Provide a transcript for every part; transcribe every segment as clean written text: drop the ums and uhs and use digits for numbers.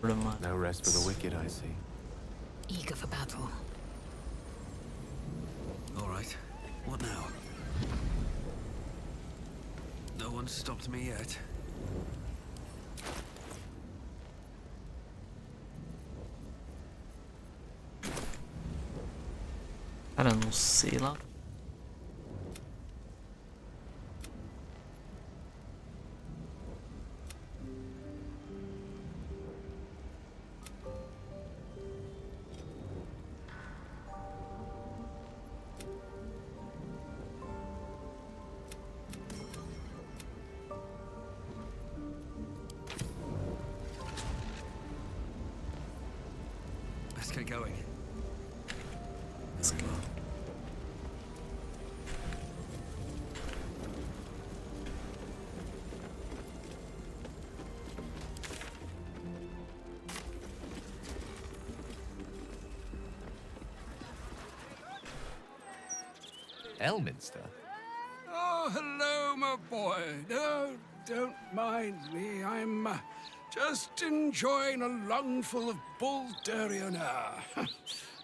No rest for the wicked, I see. Eager for battle. All right. What now? No one's stopped me yet. Cara, não sei lá. Let's get going. Let's go. Elminster? Oh, hello, my boy. No, don't mind me. I'm just enjoying a lungful of Baldurian air.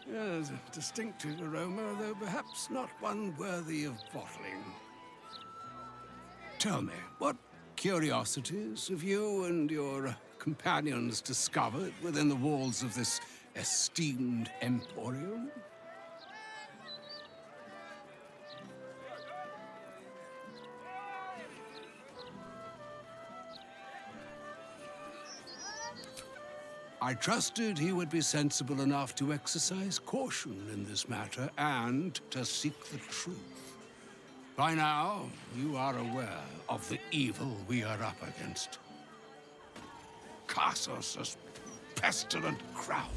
Yes, a distinctive aroma, though perhaps not one worthy of bottling. Tell me, what curiosities have you and your companions discovered within the walls of this esteemed emporium? I trusted he would be sensible enough to exercise caution in this matter and to seek the truth. By now, you are aware of the evil we are up against. Cassus' pestilent crown,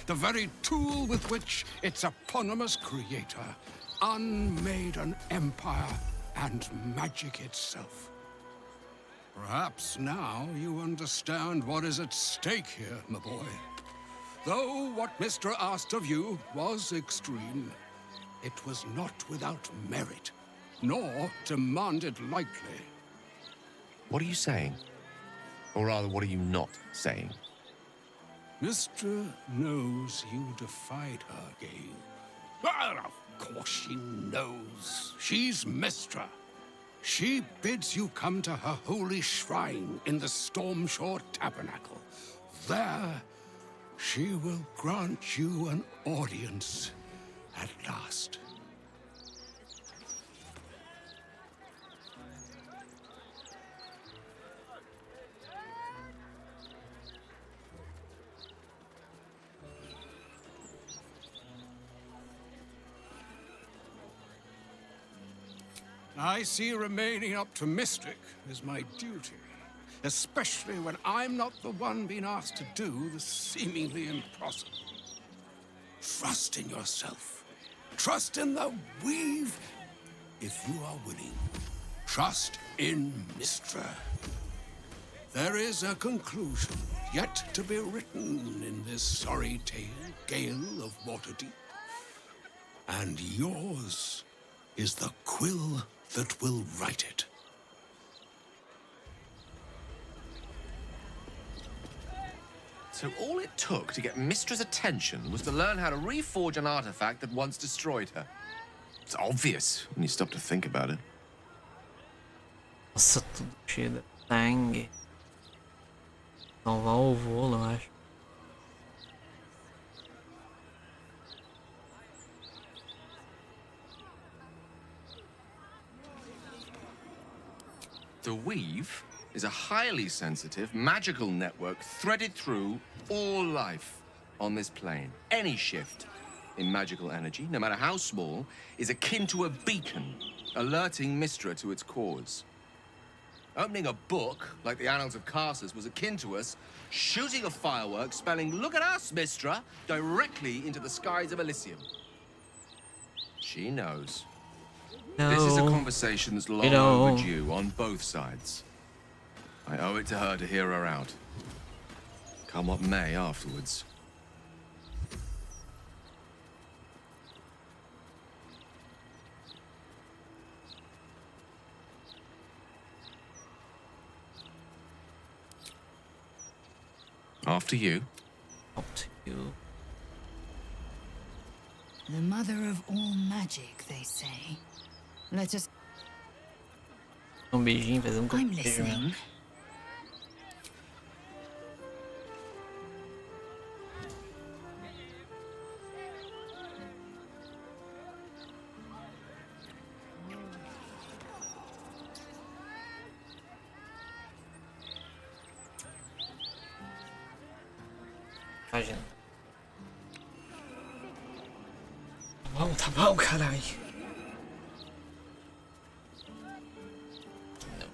the very tool with which its eponymous creator unmade an empire and magic itself. Perhaps now you understand what is at stake here, my boy. Though what Mr. asked of you was extreme, it was not without merit, nor demanded lightly. What are you saying? Or rather, what are you not saying? Mistra knows you defied her, Gale. Well, of course she knows. She's Mistra. She bids you come to her holy shrine in the Stormshore Tabernacle. There, she will grant you an audience at last. I see remaining up to Mystic is my duty, especially when I'm not the one being asked to do the seemingly impossible. Trust in yourself. Trust in the weave, if you are willing. Trust in Mystra. There is a conclusion yet to be written in this sorry tale, Gale of Waterdeep. And yours is the quill that will write it. So all it took to get Mistra's attention was to learn how to reforge an artifact that once destroyed her. It's obvious when you stop to think about it. Nossa, tudo cheio de sangue. Salvar o voo, eu acho. The Weave is a highly sensitive, magical network threaded through all life on this plane. Any shift in magical energy, no matter how small, is akin to a beacon, alerting Mistra to its cause. Opening a book, like the Annals of Cassus, was akin to us shooting a firework spelling, "Look at us, Mistra," directly into the skies of Elysium. She knows. No. This is a conversation that's long overdue on both sides. I owe it to her to hear her out. Come what may afterwards. After you. Up to you. The mother of all magic, they say. Let us. Beijinho, fazer I'm beijo. listening. Imagina. Tá bom, caralho. Não,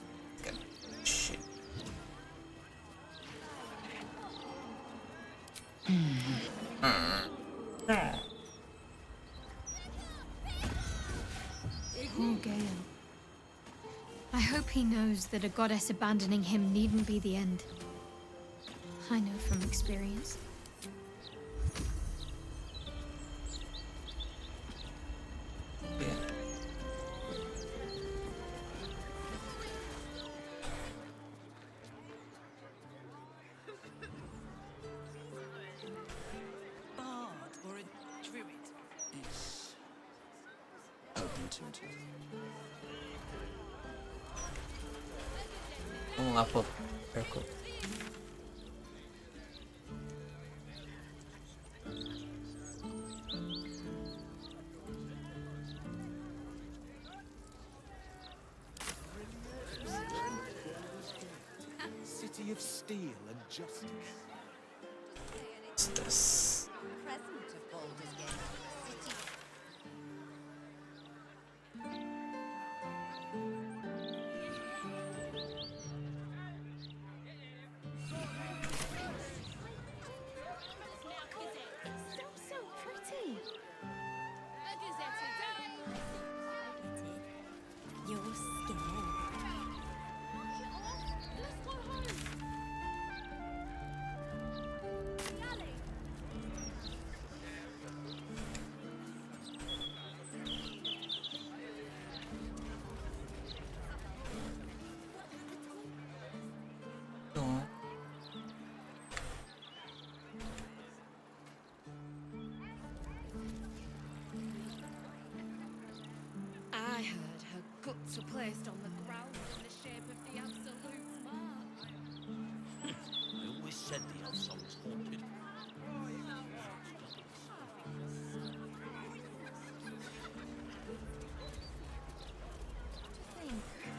cara. Shit. Poor Gale. I hope he knows that a goddess abandoning him needn't be the end. I know from experience. Yeah. Bard or a druid? It's open to it. Vamos lá, pô. Perco. City of steel and justice. What's this? Present of Baldur's Gate. City. So pretty. You're scared. Não. I heard her guts were placed on the ground in the shape of the absolute mark. I always said the elf song was haunted.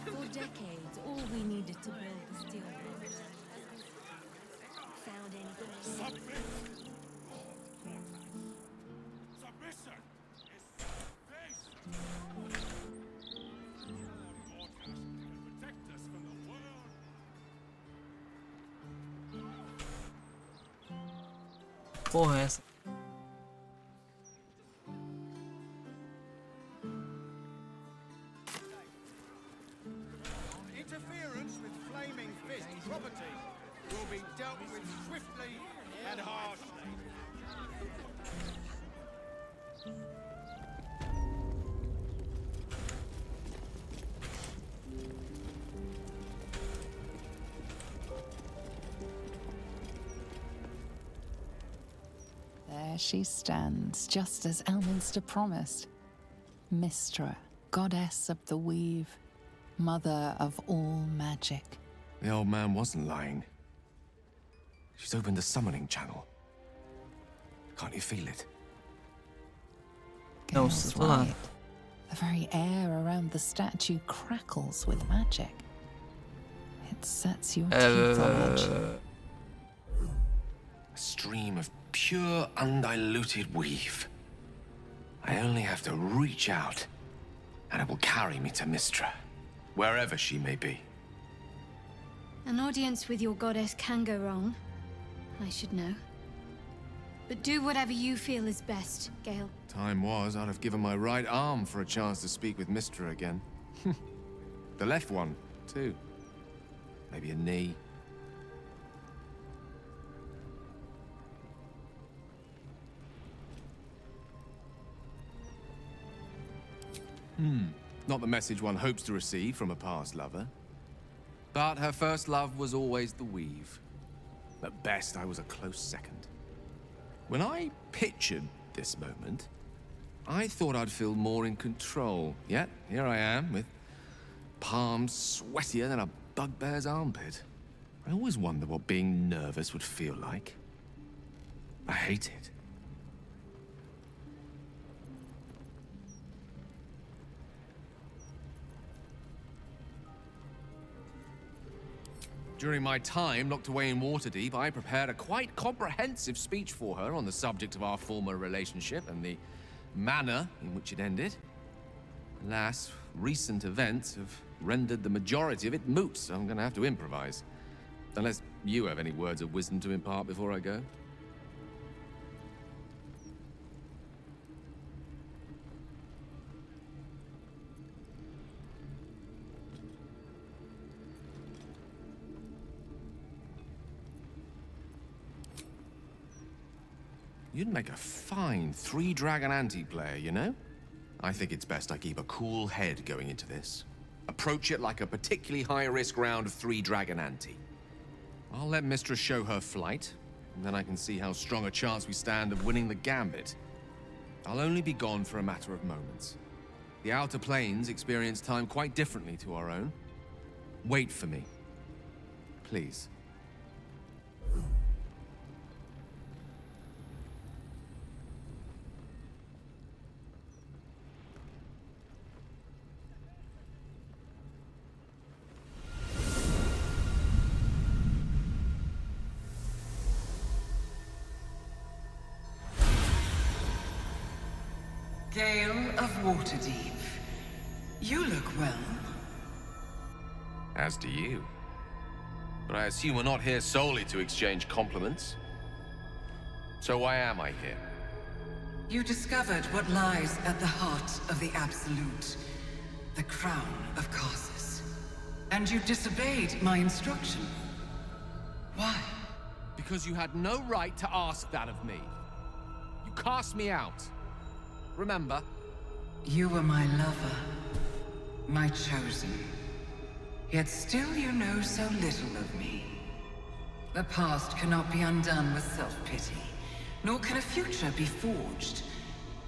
For decades, all we needed to build the steel bridge. Found anything? Submission is base. Protect us from the world. Porra, essa. Interference with Flaming Fist property will be dealt with swiftly and harshly. There she stands, just as Elminster promised. Mystra, goddess of the weave, mother of all magic. The old man wasn't lying. She's opened the summoning channel. Can't you feel it? No, Gale's still on. right. The very air around the statue crackles with magic. It sets your teeth on edge. A stream of pure, undiluted weave. I only have to reach out, and it will carry me to Mystra, wherever she may be. An audience with your goddess can go wrong. I should know. But do whatever you feel is best, Gale. Time was, I'd have given my right arm for a chance to speak with Mystra again. The left one, too. Maybe a knee. Not the message one hopes to receive from a past lover. But her first love was always the weave. At best, I was a close second. When I pictured this moment, I thought I'd feel more in control. Yet, here I am, with palms sweatier than a bugbear's armpit. I always wonder what being nervous would feel like. I hate it. During my time locked away in Waterdeep, I prepared a quite comprehensive speech for her on the subject of our former relationship and the manner in which it ended. Alas, recent events have rendered the majority of it moot, so I'm gonna have to improvise. Unless you have any words of wisdom to impart before I go. You'd make a fine three-dragon anti-player, you know? I think it's best I keep a cool head going into this. Approach it like a particularly high-risk round of three-dragon ante. I'll let Mistress show her flight, and then I can see how strong a chance we stand of winning the gambit. I'll only be gone for a matter of moments. The Outer Planes experience time quite differently to our own. Wait for me. Please. Gale of Waterdeep, you look well. As do you. But I assume we're not here solely to exchange compliments. So why am I here? You discovered what lies at the heart of the Absolute, the crown of Karsus. And you disobeyed my instruction. Why? Because you had no right to ask that of me. You cast me out. Remember? You were my lover, my chosen. Yet still you know so little of me. The past cannot be undone with self-pity, nor can a future be forged.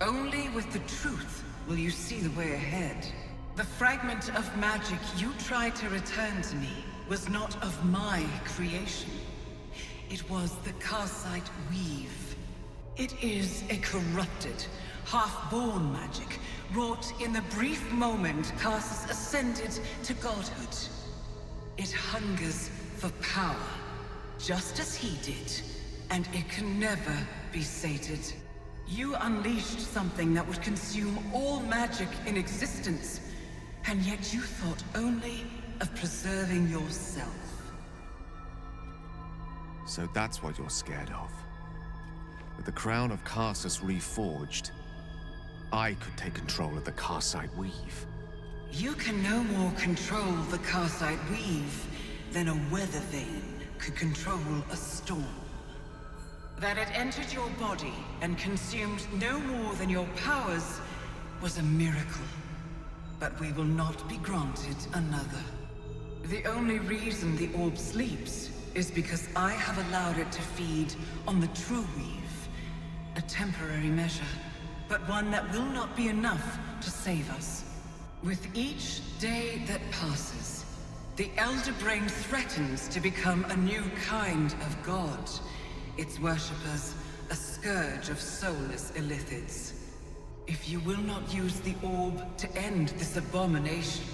Only with the truth will you see the way ahead. The fragment of magic you tried to return to me was not of my creation. It was the Karsite Weave. It is a corrupted, half-born magic, wrought in the brief moment Karsus ascended to godhood. It hungers for power, just as he did, and it can never be sated. You unleashed something that would consume all magic in existence, and yet you thought only of preserving yourself. So that's what you're scared of. With the crown of Karsus reforged, I could take control of the Karsite Weave. You can no more control the Karsite Weave than a weather vane could control a storm. That it entered your body and consumed no more than your powers was a miracle. But we will not be granted another. The only reason the orb sleeps is because I have allowed it to feed on the true weave. A temporary measure, but one that will not be enough to save us. With each day that passes, the Elder Brain threatens to become a new kind of god. Its worshippers, a scourge of soulless illithids. If you will not use the orb to end this abomination,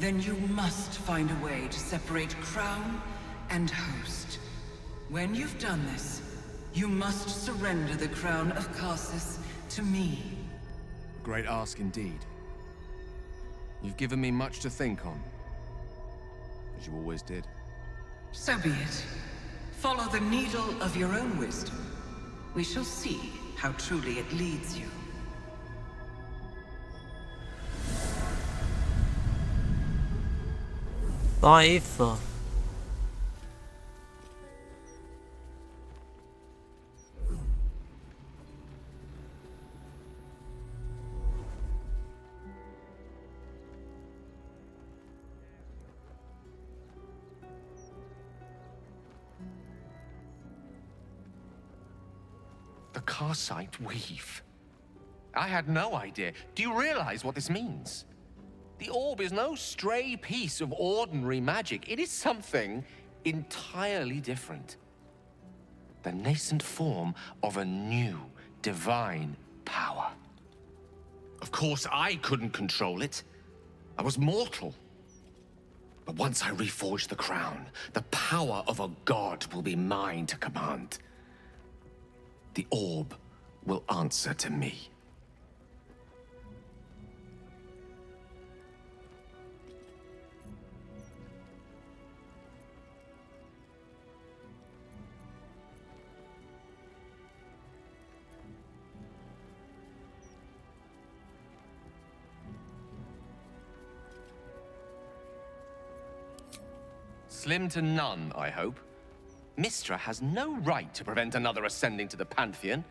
then you must find a way to separate crown and host. When you've done this, you must surrender the crown of Karsus to me. Great ask indeed. You've given me much to think on. As you always did. So be it. Follow the needle of your own wisdom. We shall see how truly it leads you. ضعيفة. Karsite weave. I had no idea. Do you realize what this means? The orb is no stray piece of ordinary magic. It is something entirely different. The nascent form of a new divine power. Of course, I couldn't control it. I was mortal. But once I reforge the crown, the power of a god will be mine to command. The orb will answer to me. Slim to none, I hope. Mistra has no right to prevent another ascending to the Pantheon.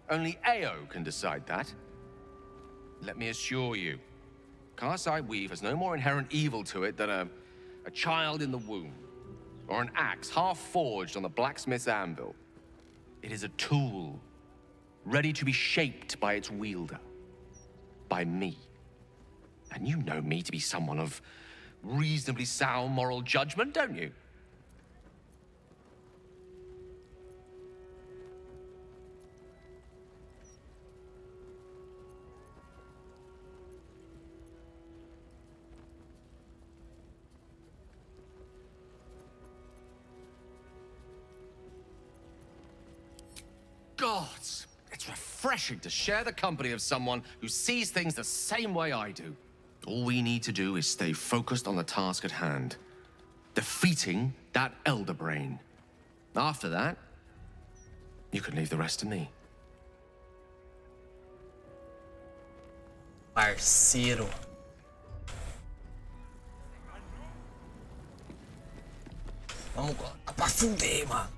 Only Ao can decide that. Let me assure you, Karsite Weave has no more inherent evil to it than a child in the womb, or an axe half-forged on the blacksmith's anvil. It is a tool, ready to be shaped by its wielder, by me. And you know me to be someone of reasonably sound moral judgment, don't you? Gods, it's refreshing to share the company of someone who sees things the same way I do. All we need to do is stay focused on the task at hand. Defeating that Elder Brain. After that, you can leave the rest to me. Parceiro. Vamos colocar pra fuder, mano.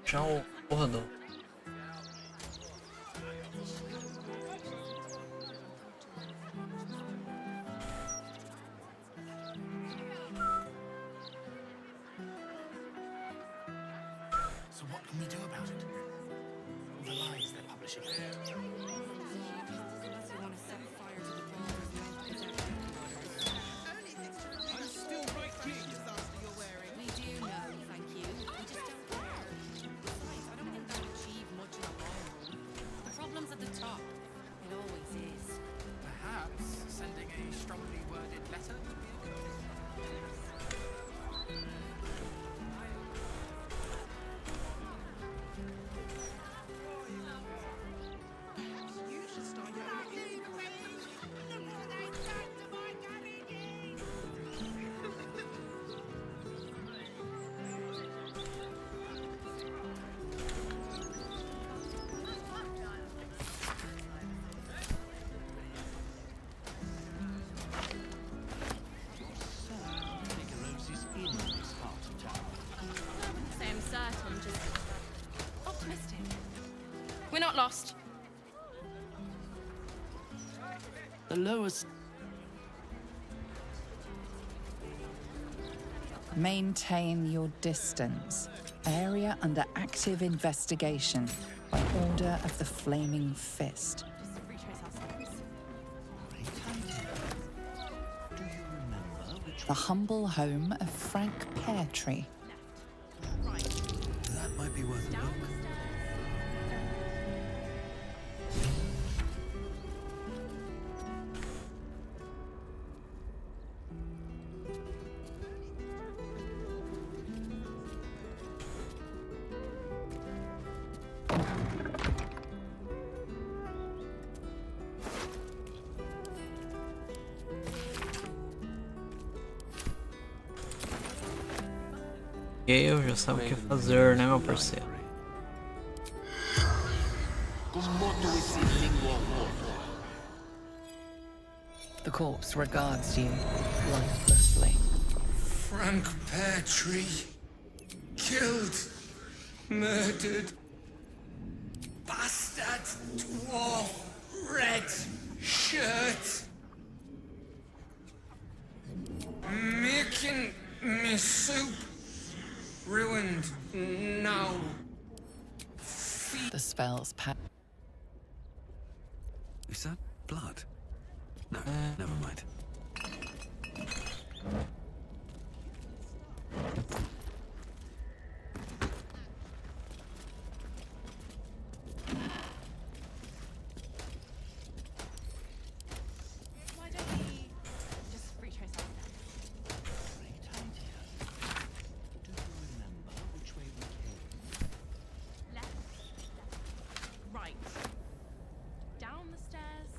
Puxar o corredor. So what can we do about it? All the lies they're publishing. I'm still right here, you disaster you're wearing. We do know, thank you. We just don't care. Besides, I don't think they'll achieve much in the long run. The problem's at the top. It always is. Perhaps sending a strongly worded letter would be a good You should start your own email. I wouldn't say I'm certain, just optimistic. We're not lost. The lowest. Maintain your distance. Area under active investigation by order of the Flaming Fist. Just retrace our steps. Do you remember which The humble home of Frank Peartree. that might be worth a Down look? the stairs. Eu já sabe o que fazer, né, meu parceiro? The corpse regards you lifelessly. Frank Peartree. Killed. Murdered. Bastard. Dwarf. Red. Shirt. making me soup. Ruined now. The spell's Is that blood? No, never mind. Why don't we just retrace our steps? Great idea. Do you remember which way we came? Left. Right. Down the stairs.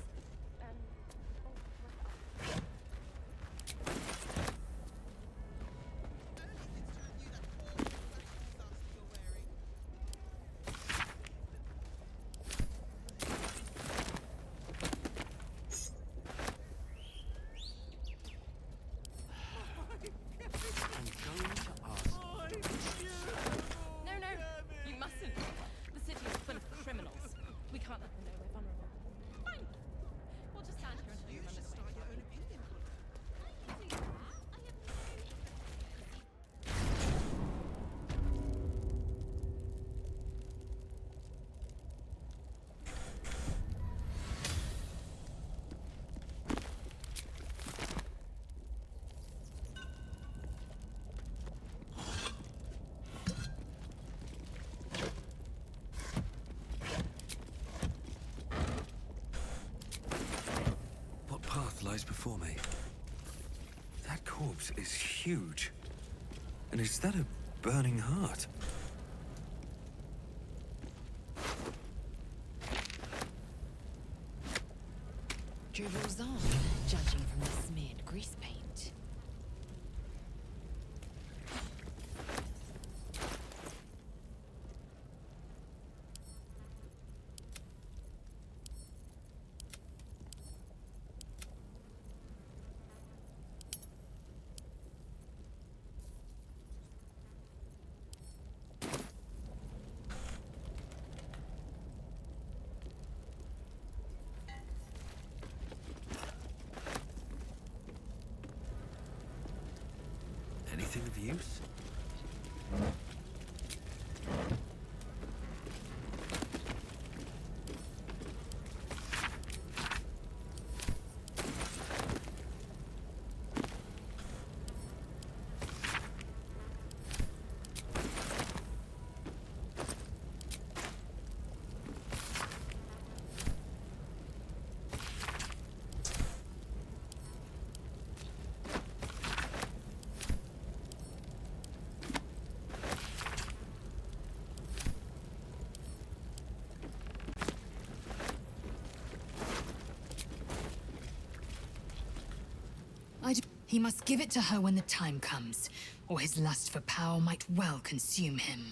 And oh, I'm going to ask. no, you mustn't. The city is full of criminals. We can't let them know we're vulnerable. Fine. We'll just stand here until you remember the way. What path lies before me? That corpse is huge. And is that a burning heart? Dribbles on, judging from the smeared grease paint. Anything of use? He must give it to her when the time comes, or his lust for power might well consume him.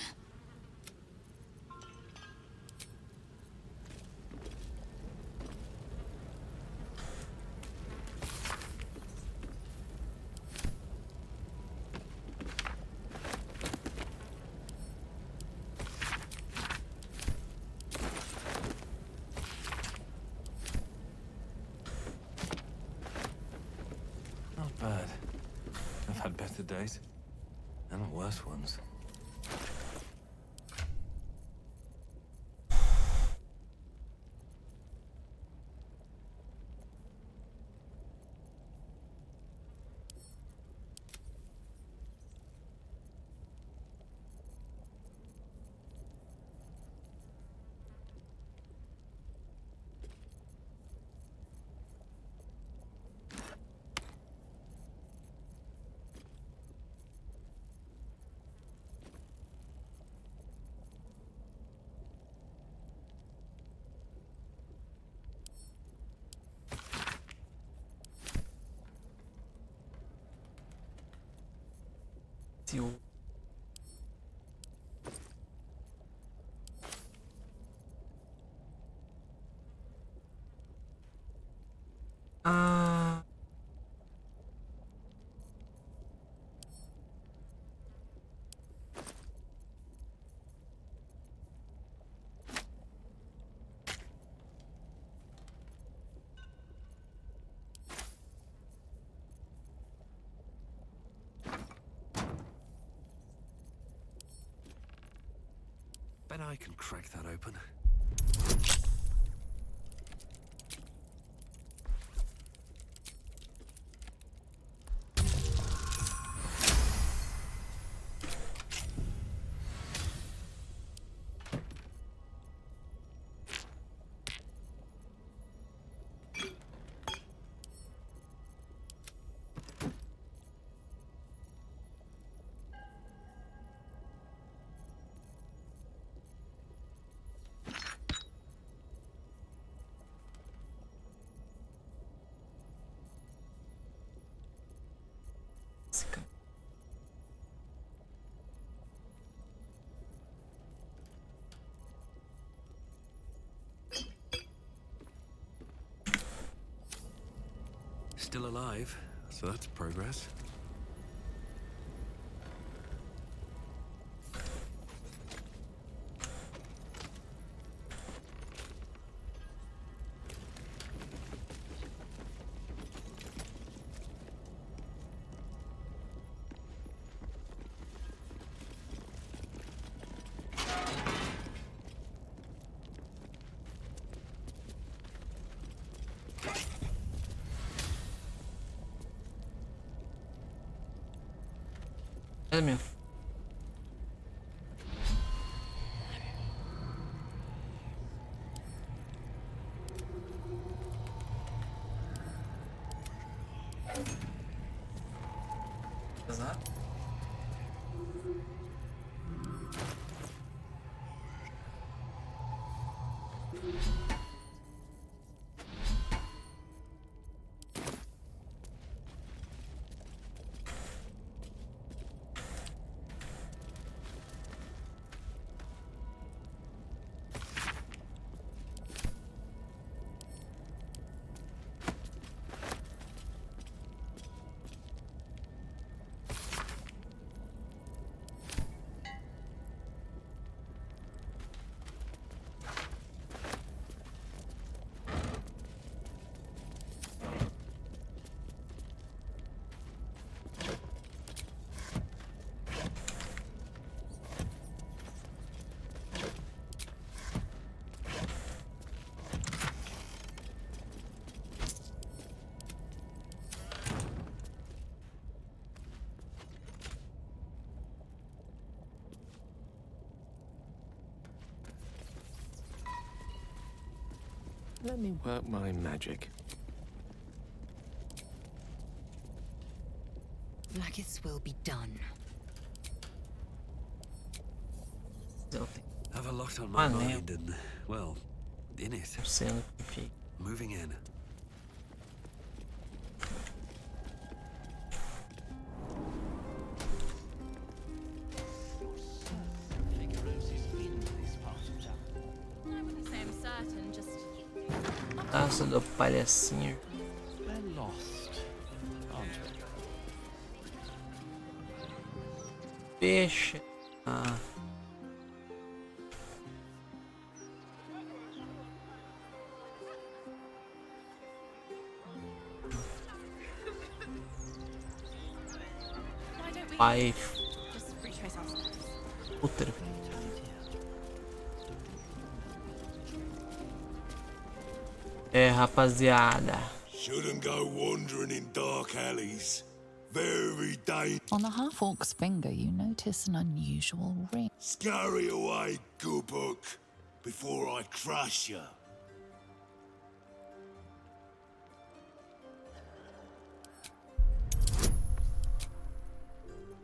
Not bad. I've had better days. And worse ones. You. Bet I can crack that open. Still alive, so that's progress. É mesmo. Exato. Let me work my magic. Blackith's will be done. Have a lot on my mind and, well, in it. Moving in. Taça do palhacinho. We're lost, aren't we? Peixe. Ah. Pai. Útero. É, rapaziada. Shouldn't go wandering in dark alleys. Very dangerous. On the half-orc's finger, you notice an unusual ring. Scurry away, Goobuk, before I crush you.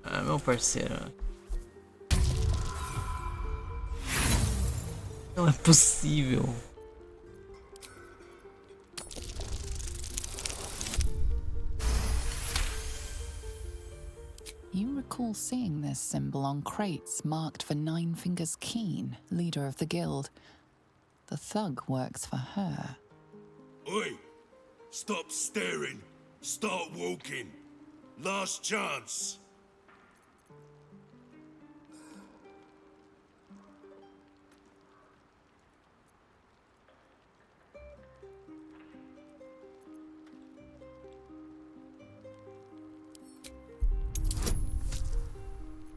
Ah, meu parceiro. Não é possível. You recall seeing this symbol on crates marked for Nine Fingers Keen, leader of the guild. The thug works for her. Oi! Stop staring. Start walking. Last chance.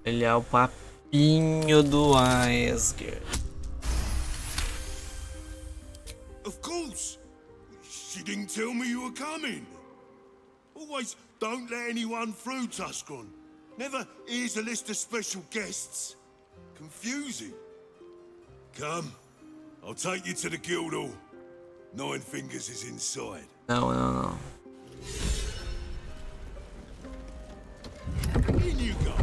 Ele é o papinho do Asgard. Of course. She didn't tell me you were coming. Always don't let anyone through, Tuscaron. Never here's a list of special guests. Confusing. Come, I'll take you to the guild hall. Nine Fingers is inside. No. In you go.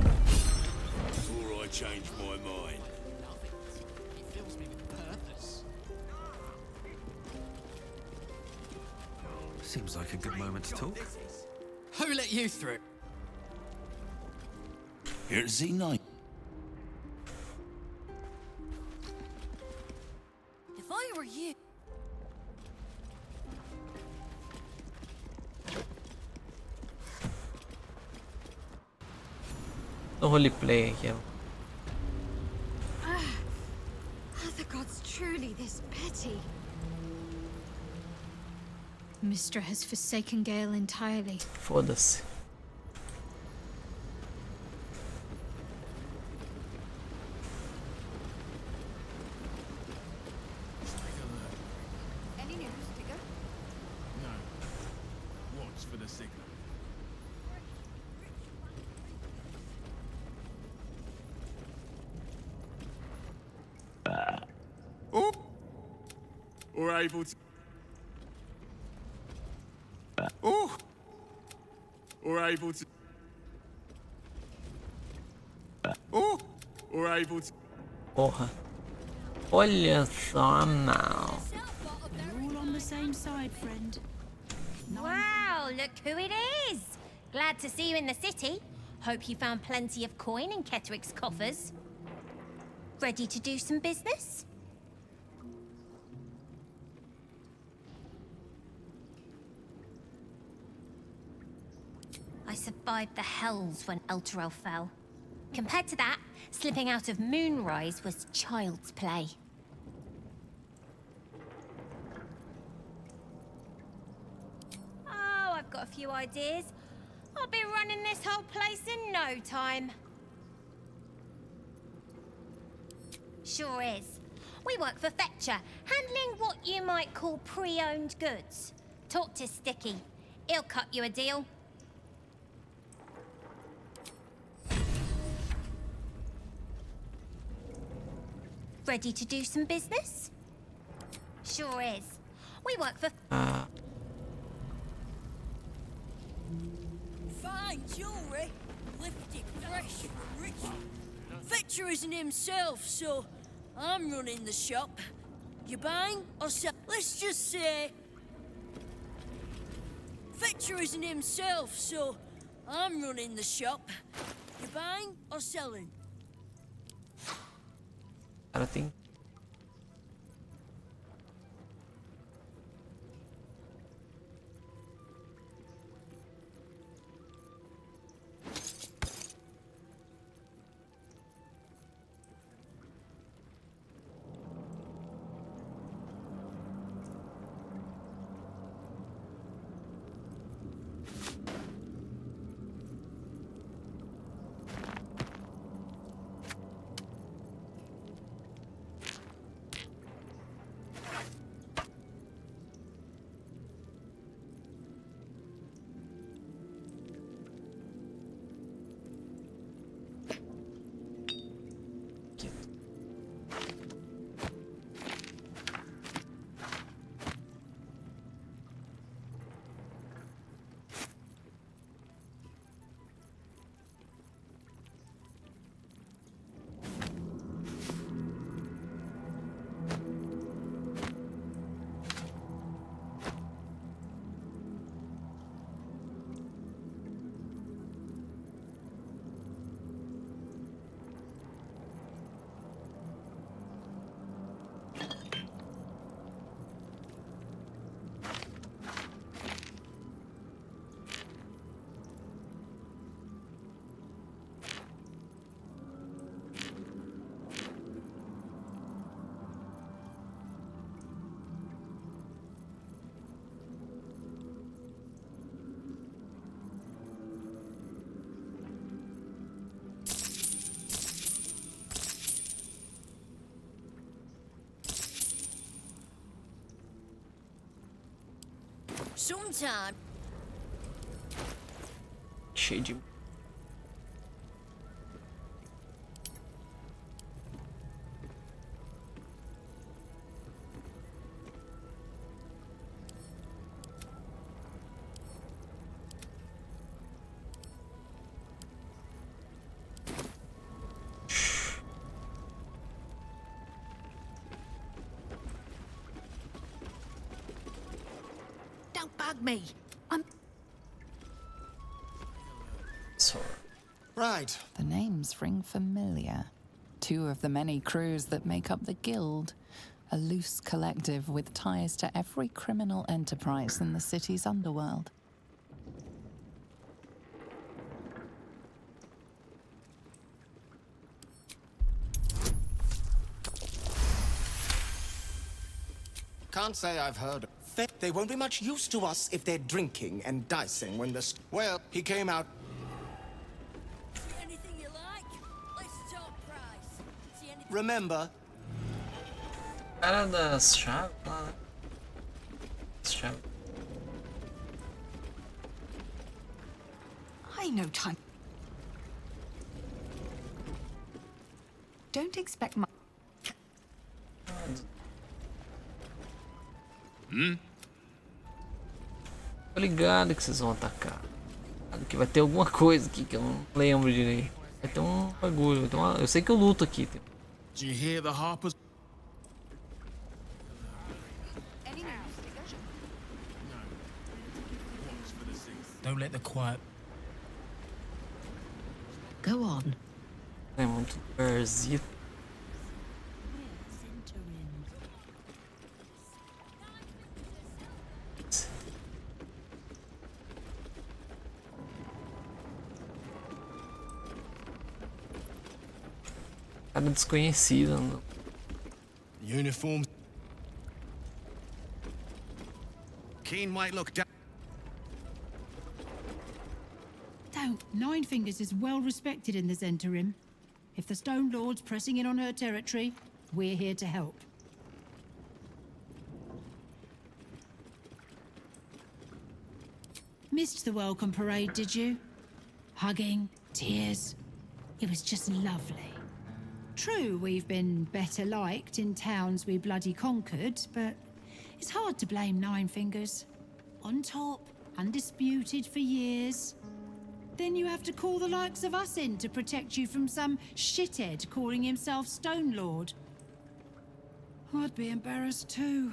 Before I change my mind. It fills me with purpose. Seems like a good moment to talk. Who let you through? Here's Z9. If I were you... The holy play here. Are the gods truly this petty? Mystra has forsaken Gale entirely. Foda-se. Any news, Digger? No. Watch for the signal. Oh! Or able to... Oh! Or able to... Oh! Or able to... Porra. Olha só, não. We're all on the same side, friend. Wow, look who it is! Glad to see you in the city. Hope you found plenty of coin in Ketheric's coffers. Ready to do some business? I survived the hells when Elturel fell. Compared to that, slipping out of Moonrise was child's play. Oh, I've got a few ideas. I'll be running this whole place in no time. Sure is. We work for Fetcher, handling what you might call pre-owned goods. Talk to Sticky. He'll cut you a deal. Ready to do some business? Sure is. We work for... Fine jewelry, lifted fresh from Richard. Fetcher isn't himself, so I'm running the shop. You buying or sell? Let's just say... Fetcher isn't himself, so I'm running the shop. You buying or selling? Cara, tem. Sometime. Cheio de. Don't bug me. I'm... Sorry. Right. The names ring familiar. Two of the many crews that make up the Guild, a loose collective with ties to every criminal enterprise in the city's underworld. Can't say I've heard. They won't be much use to us if they're drinking and dicing when the... Well, he came out... See anything you like? Let's talk price. See anything... Remember... Cara das chaves lá, né? As chaves. I know time. Don't expect my... Tô ligado que vocês vão atacar. Que vai ter alguma coisa aqui que eu não lembro direito. Vai ter um bagulho, vai ter uma... Eu sei que eu luto aqui. Do you hear the harpers? Don't let the quiet... Go on. É muito parasita. Cara desconhecida. Não. Uniforms... Keen might look down... Don't. Nine Fingers is well respected in the Zentarim. If the Stone Lord's pressing in on her territory, we're here to help. Missed the welcome parade, did you? Hugging, tears. It was just lovely. True, we've been better liked in towns we bloody conquered, but it's hard to blame Nine Fingers. On top, undisputed for years. Then you have to call the likes of us in to protect you from some shithead calling himself Stone Lord. I'd be embarrassed too.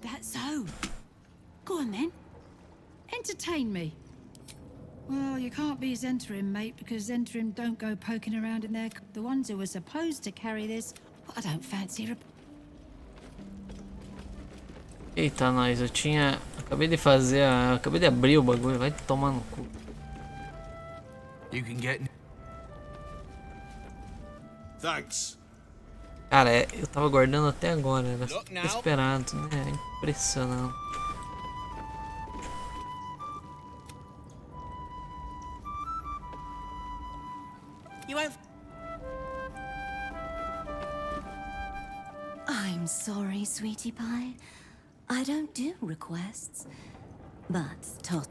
That's so. Go on then. Entertain me. Well, you can't be Zentarim, mate, because Zentarim don't go poking around in there. The ones who are supposed to carry this, I don't fancy. Eita, nós, eu tinha... Acabei de fazer a... Acabei de abrir o bagulho, vai tomar no cu. You can get... Thanks. Cara, eu tava guardando até agora, era esperado, né? Impressionante. You won't... I'm sorry, sweetie pie. I don't do requests. But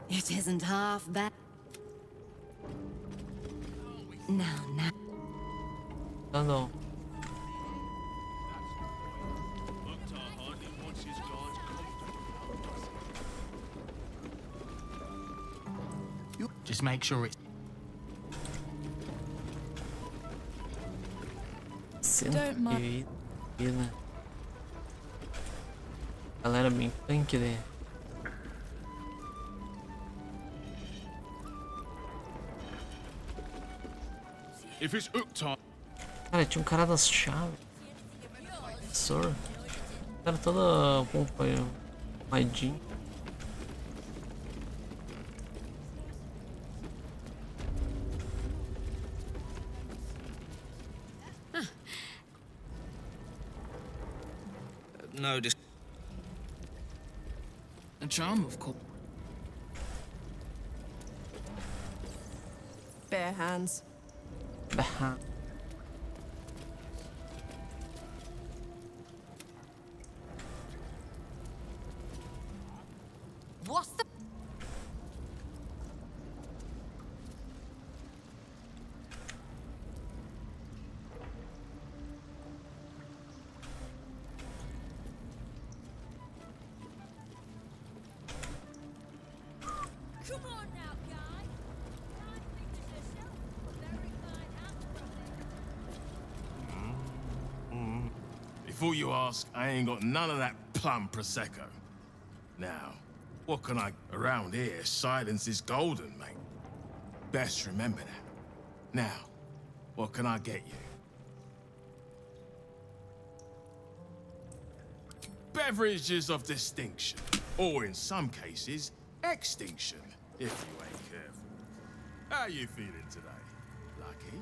it isn't half bad. Now. Não. Just make sure it's... Don't mind. Galera bem tanque, né? If it's hook time. Cara, tinha um cara das chaves. Sor. Cara toda pompadinho. No, just... A charm, of course. Bare hands. Before you ask, I ain't got none of that plum prosecco. Now, what can I... Around here, silence is golden, mate. Best remember that. Now, what can I get you? Beverages of distinction, or in some cases, extinction, if you ain't careful. How you feeling today? Lucky?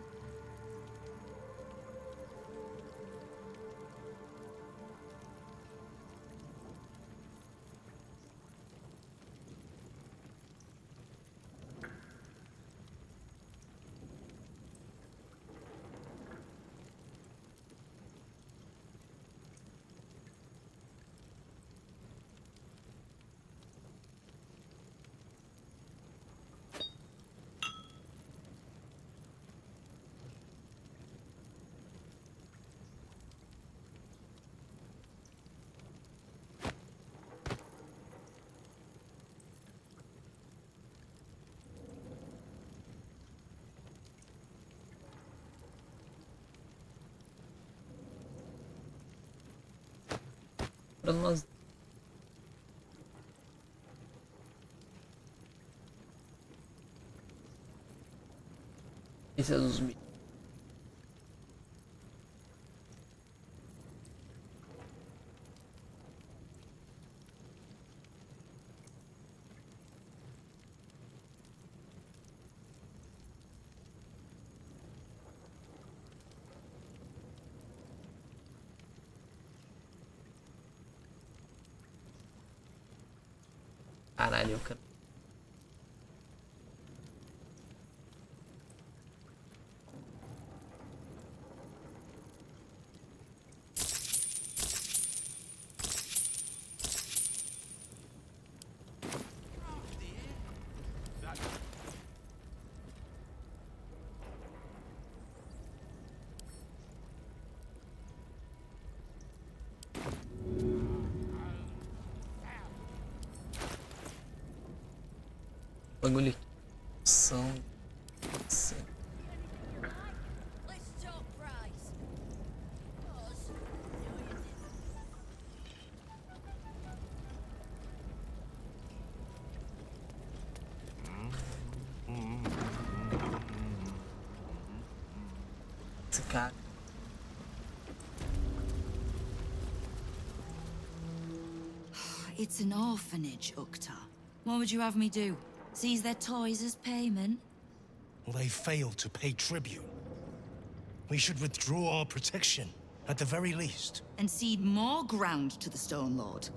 Para nós. Esse é dos mitos. Caralho, cara. Bagulho aqui. São. Esse cara. It's an orphanage, Uktar. What would you have me do? Seize their toys as payment? Well, they failed to pay tribute. We should withdraw our protection, at the very least. And cede more ground to the Stone Lord?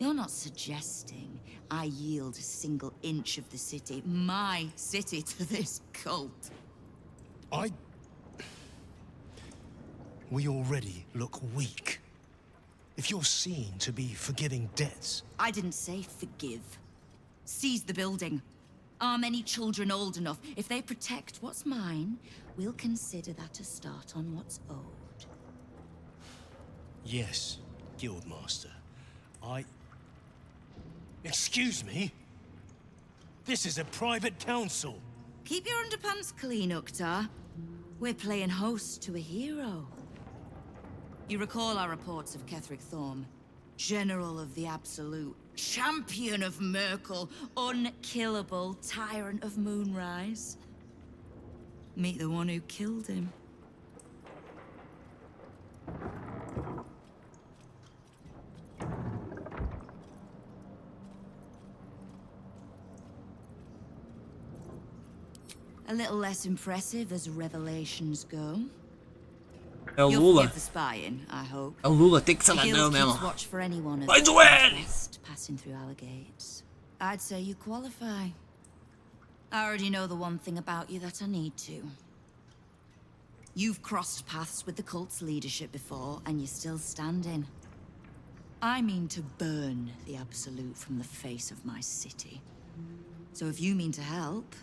You're not suggesting I yield a single inch of the city, my city, to this cult? We already look weak. If you're seen to be forgiving debts... I didn't say forgive. Seize the building. Are many children old enough? If they protect what's mine, we'll consider that a start on what's owed. Yes, Guildmaster. Excuse me? This is a private council. Keep your underpants clean, Uktar. We're playing host to a hero. You recall our reports of Ketheric Thorm, General of the Absolute, Champion of Merkel, unkillable Tyrant of Moonrise. Meet the one who killed him. A little less impressive as revelations go. É o You'll Lula. forgive the spying, I hope. É o Lula, tem que ser The ladrão guild mesmo. keeps watch for anyone of Vai doer! interest passing through our gates. I'd say you qualify. I already know the one thing about you that I need to. You've crossed paths with the cult's leadership before, and you're still standing. I mean to burn the Absolute from the face of my city. So if you mean to help,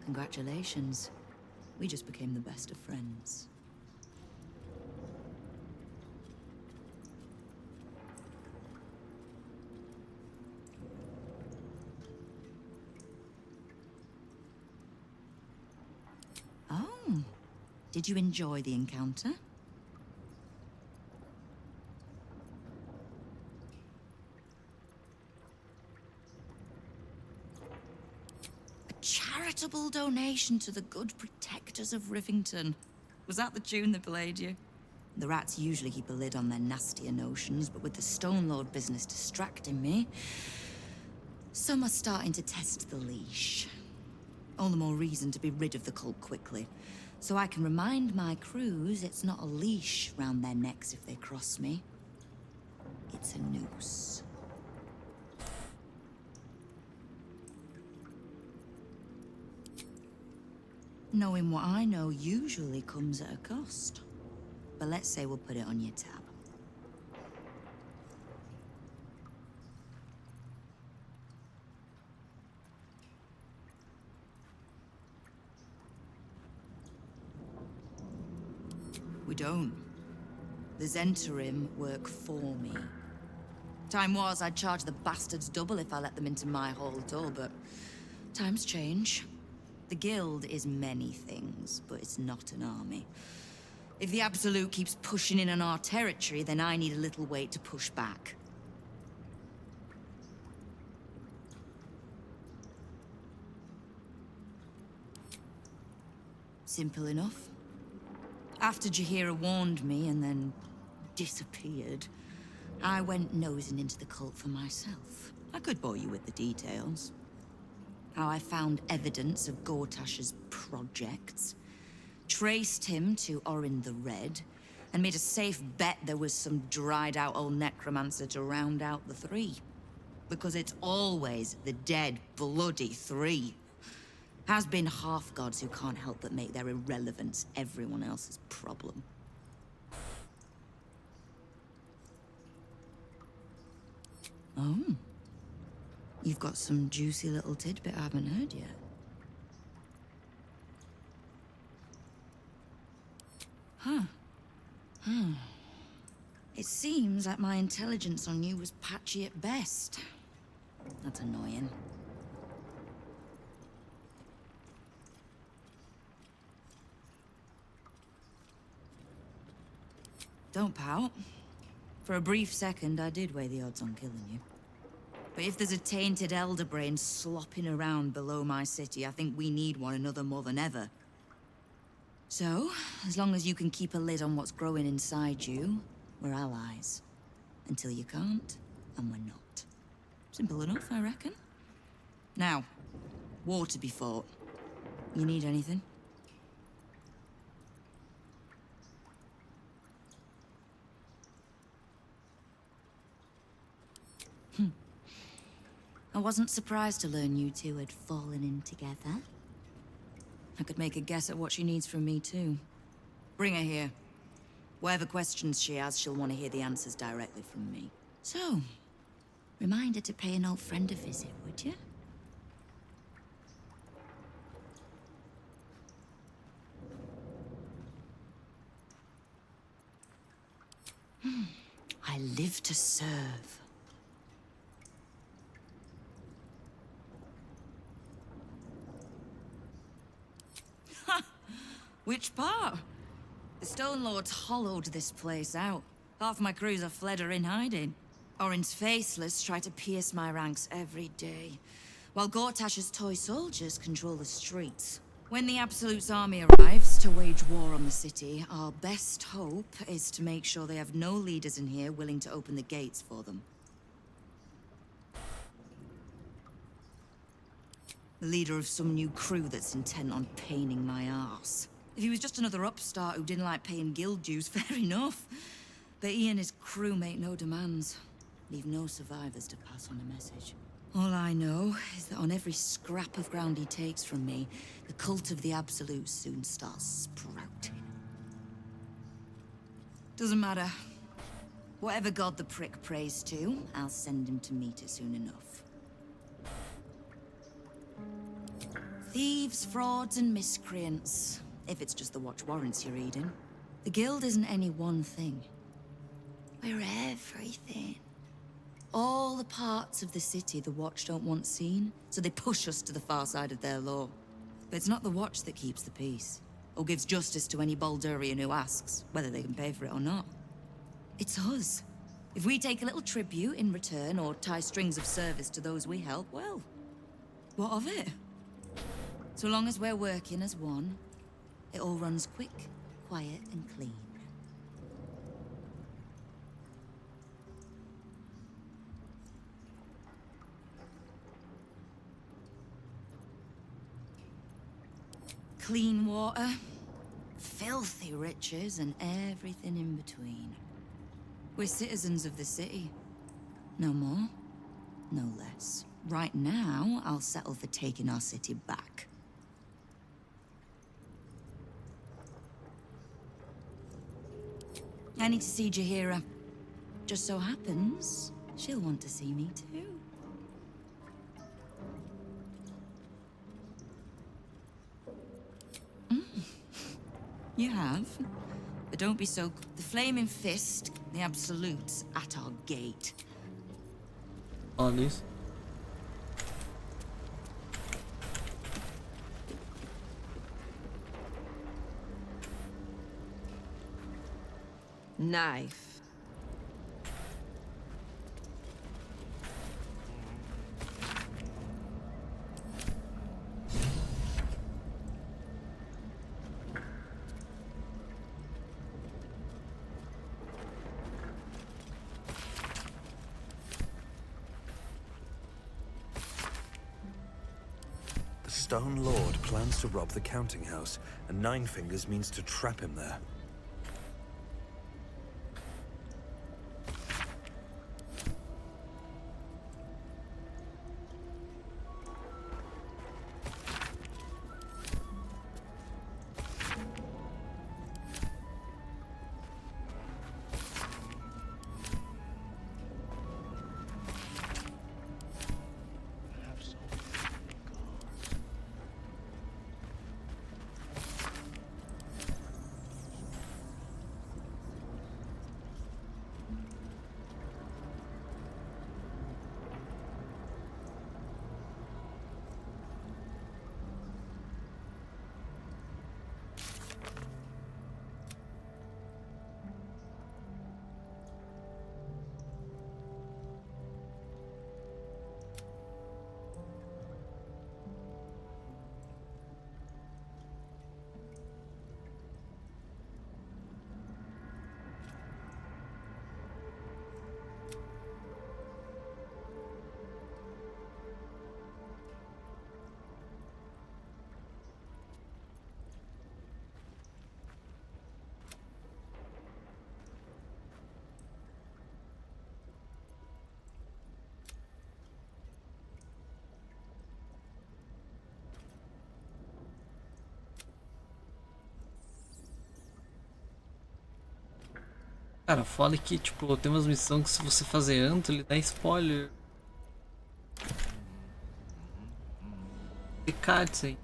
congratulations. We just became the best of friends. Oh, did you enjoy the encounter? charitable donation to the good protectors of Rivington. Was that the tune that played you? The rats usually keep a lid on their nastier notions, but with the Stone Lord business distracting me, some are starting to test the leash. All the more reason to be rid of the cult quickly, so I can remind my crews it's not a leash round their necks if they cross me. It's a noose. Knowing what I know usually comes at a cost. But let's say we'll put it on your tab. We don't. The Zentarim work for me. Time was I'd charge the bastards double if I let them into my hall door, but times change. The Guild is many things, but it's not an army. If the Absolute keeps pushing in on our territory, then I need a little weight to push back. Simple enough. After Jaheira warned me and then disappeared, I went nosing into the cult for myself. I could bore you with the details. How I found evidence of Gortash's projects, traced him to Orin the Red, and made a safe bet there was some dried-out old necromancer to round out the three. Because it's always the dead, bloody three. Has been half-gods who can't help but make their irrelevance everyone else's problem. Oh. You've got some juicy little tidbit I haven't heard yet. Huh. It seems like my intelligence on you was patchy at best. That's annoying. Don't pout. For a brief second, I did weigh the odds on killing you. But if there's a tainted elder brain slopping around below my city, I think we need one another more than ever. So, as long as you can keep a lid on what's growing inside you, we're allies. Until you can't, and we're not. Simple enough, I reckon. Now, war to be fought. You need anything? I wasn't surprised to learn you two had fallen in together. I could make a guess at what she needs from me, too. Bring her here. Whatever questions she has, she'll want to hear the answers directly from me. So, remind her to pay an old friend a visit, would you? I live to serve. Which part? The Stone Lords hollowed this place out. Half my crews are fled or in hiding. Orin's faceless try to pierce my ranks every day, while Gortash's toy soldiers control the streets. When the Absolute's army arrives to wage war on the city, our best hope is to make sure they have no leaders in here willing to open the gates for them. The leader of some new crew that's intent on paining my arse. If he was just another upstart who didn't like paying guild dues, fair enough. But he and his crew make no demands. Leave no survivors to pass on a message. All I know is that on every scrap of ground he takes from me, the cult of the Absolute soon starts sprouting. Doesn't matter. Whatever god the prick prays to, I'll send him to meet it soon enough. Thieves, frauds, and miscreants. If it's just the watch warrants you're reading. The Guild isn't any one thing. We're everything. All the parts of the city the Watch don't want seen, so they push us to the far side of their law. But it's not the Watch that keeps the peace, or gives justice to any Baldurian who asks, whether they can pay for it or not. It's us. If we take a little tribute in return, or tie strings of service to those we help, well, what of it? So long as we're working as one, it all runs quick, quiet, and clean. Clean water, filthy riches, and everything in between. We're citizens of the city. No more, no less. Right now, I'll settle for taking our city back. I need to see Jaheira. Just so happens, she'll want to see me too. You have? But don't be so... The Flaming Fist, the Absolute's at our gate. On this. Knife. The Stone Lord plans to rob the counting house, and Nine Fingers means to trap him there. Cara, foda é que, tipo, tem umas missões que se você fazer antes, ele dá spoiler. Que cards aí.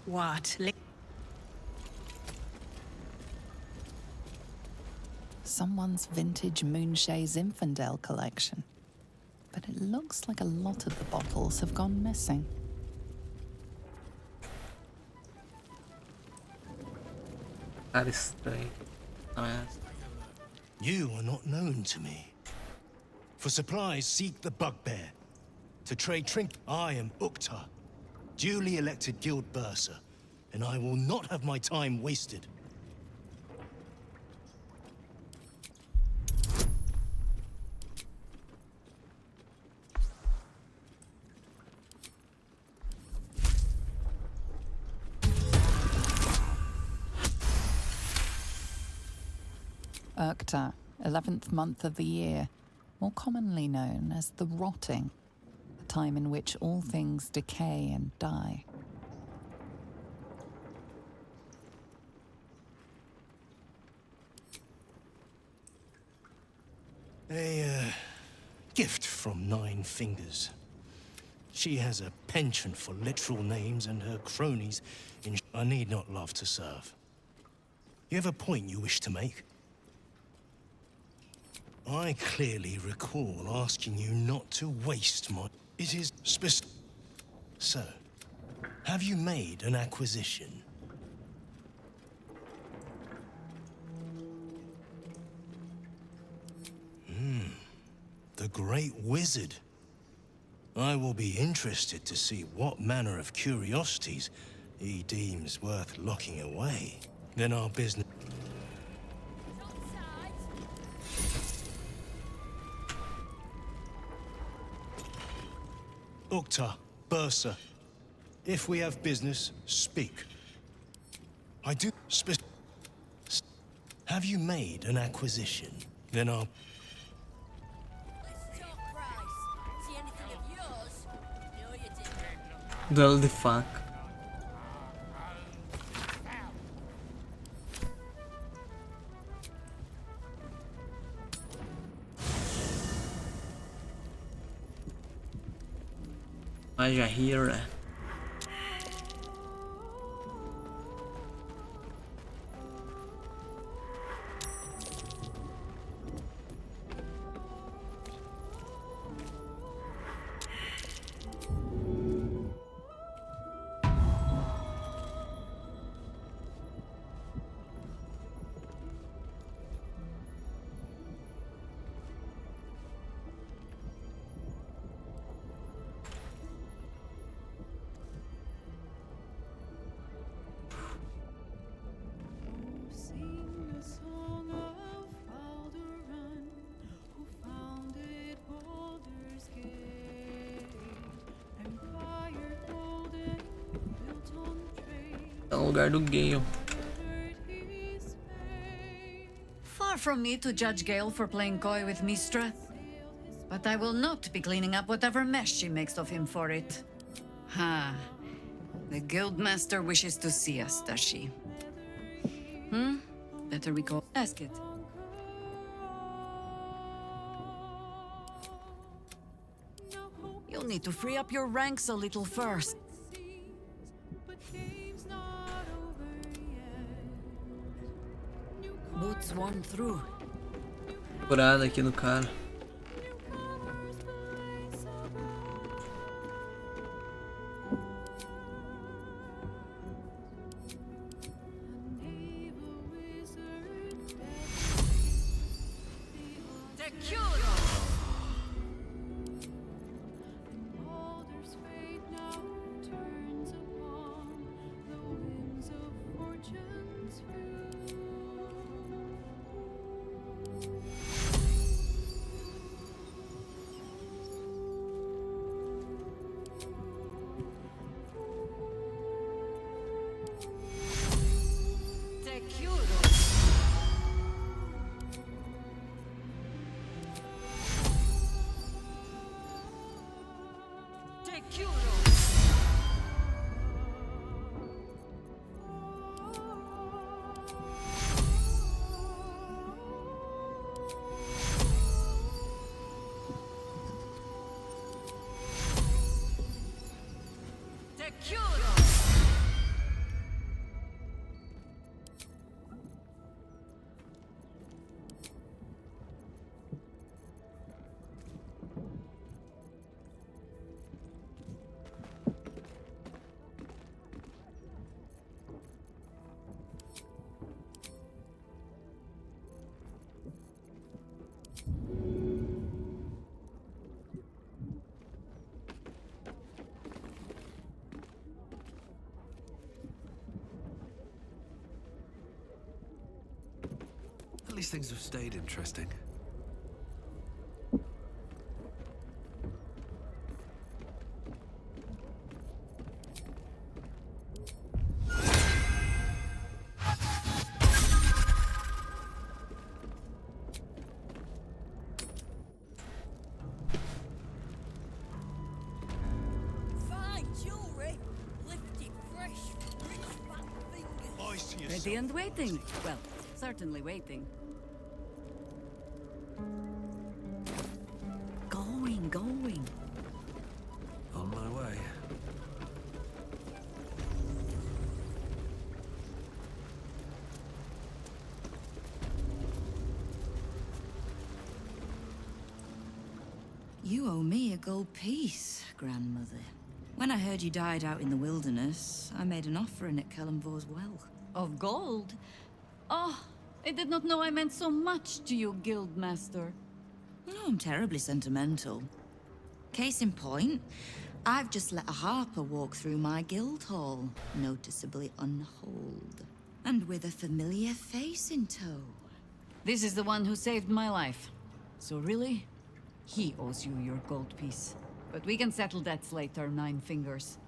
What? Someone's vintage Moonshae Zinfandel collection. But it looks like a lot of the bottles have gone missing. Cara estranho. Não é? You are not known to me. For supplies, seek the bugbear. To trade I am Uktar, duly elected guild bursar, and I will not have my time wasted. Urkta, 11th month of the year, more commonly known as the Rotting, a time in which all things decay and die. A gift from Nine Fingers. She has a penchant for literal names, and her cronies I need not love to serve. You have a point you wish to make? I clearly recall asking you not to waste my... It is specific. So, have you made an acquisition? the great wizard. I will be interested to see what manner of curiosities he deems worth locking away. Then our business... Ukta, Bursa, if we have business, speak. I do... Have you made an acquisition? Then I'll... Duelo de faca. Magia Hera. É o lugar do Gale. Far from me to judge Gale for playing coy with Mistra, but I will not be cleaning up whatever mess she makes of him for it. Ha. The Guildmaster wishes to see us, does she? Better we go ask it. You'll need to free up your ranks a little first. Boots worn through. Curada aqui no cara. At least things have stayed interesting. Fine jewelry, lifted fresh from rich fat fingers. Ready and waiting. Well, certainly waiting. Going. On my way. You owe me a gold piece, grandmother. When I heard you died out in the wilderness, I made an offering at Kellamvor's well. Of gold? Oh, I did not know I meant so much to you, Guildmaster. Oh, I'm terribly sentimental. Case in point, I've just let a harper walk through my guild hall, noticeably unholed, and with a familiar face in tow. This is the one who saved my life. So really, he owes you your gold piece. But we can settle debts later, Nine Fingers.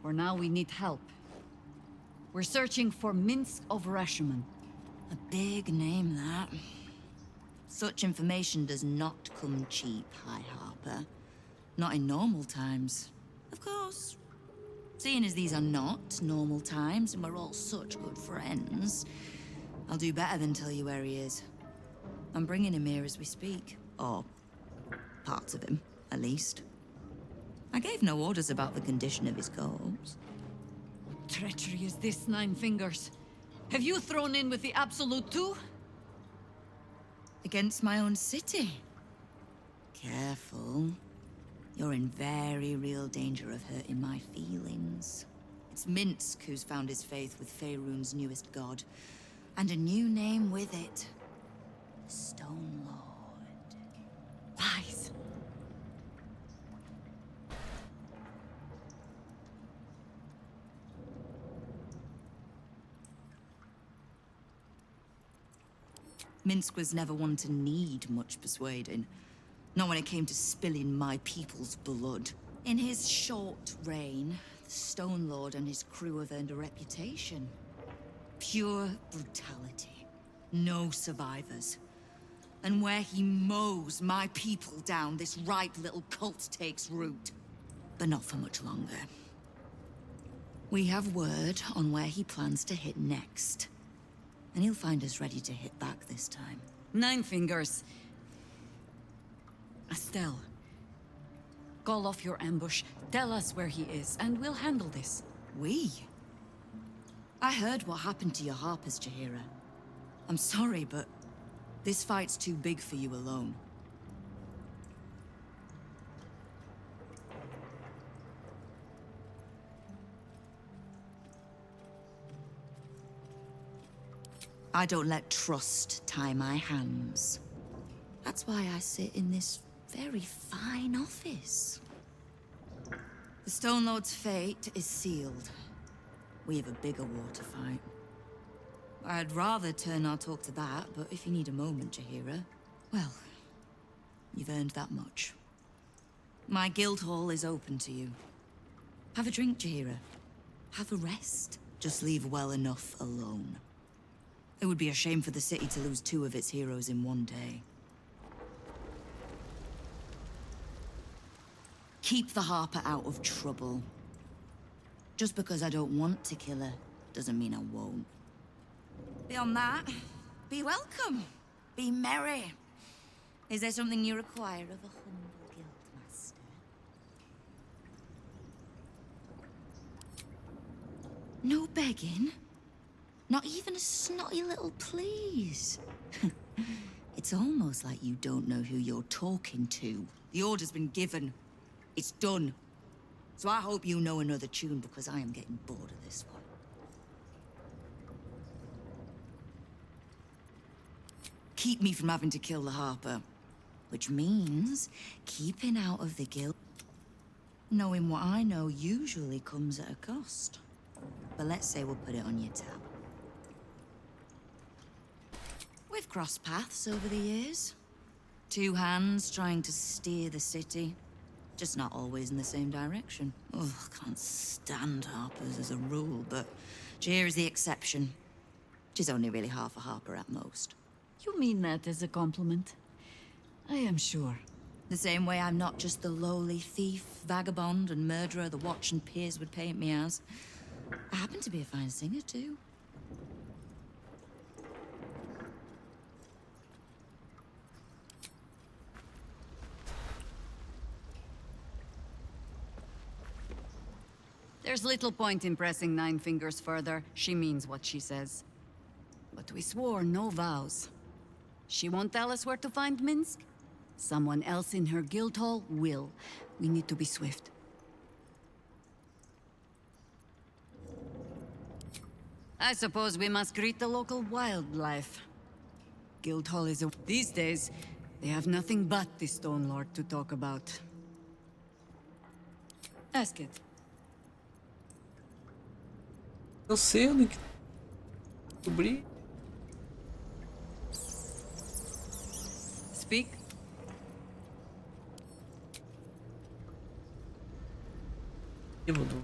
For now, we need help. We're searching for Minsk of Rashomon. A big name, that. Such information does not come cheap, High Harper. Not in normal times. Of course. Seeing as these are not normal times and we're all such good friends, I'll do better than tell you where he is. I'm bringing him here as we speak. Or parts of him, at least. I gave no orders about the condition of his corpse. What treachery is this, Nine Fingers? Have you thrown in with the Absolute too? Against my own city. Careful. You're in very real danger of hurting my feelings. It's Minsk who's found his faith with Faerun's newest god. And a new name with it. The Stone Lord. Lies. Minsk was never one to need much persuading. Not when it came to spilling my people's blood. In his short reign, the Stone Lord and his crew have earned a reputation. Pure brutality. No survivors. And where he mows my people down, this ripe little cult takes root. But not for much longer. We have word on where he plans to hit next. And he'll find us ready to hit back this time. Nine Fingers. Estelle. Call off your ambush, tell us where he is, and we'll handle this. We? I heard what happened to your harpers, Jaheira. I'm sorry, but this fight's too big for you alone. I don't let trust tie my hands. That's why I sit in this very fine office. The Stone Lord's fate is sealed. We have a bigger war to fight. I'd rather turn our talk to that, but if you need a moment, Jaheira, well, you've earned that much. My guild hall is open to you. Have a drink, Jaheira. Have a rest. Just leave well enough alone. It would be a shame for the city to lose 2 of its heroes in one day. Keep the Harper out of trouble. Just because I don't want to kill her, doesn't mean I won't. Beyond that, be welcome. Be merry. Is there something you require of a humble guildmaster? No begging? Not even a snotty little please? It's almost like you don't know who you're talking to. The order's been given. It's done. So I hope you know another tune, because I am getting bored of this one. Keep me from having to kill the Harper. Which means keeping out of the guild. Knowing what I know usually comes at a cost. But let's say we'll put it on your tab. We've crossed paths over the years. 2 hands trying to steer the city. Just not always in the same direction. Ugh, can't stand Harpers as a rule, but Jaheira's the exception. She's only really half a Harper at most. You mean that as a compliment? I am sure. The same way I'm not just the lowly thief, vagabond, and murderer the Watch and peers would paint me as. I happen to be a fine singer, too. There's little point in pressing Nine Fingers further. She means what she says. But we swore no vows. She won't tell us where to find Minsk? Someone else in her guild hall will. We need to be swift. I suppose we must greet the local wildlife. Guildhall is a... These days, They have nothing but the Stone Lord to talk about. Ask it. Eu sei onde que descobri. Speak. Bêbado.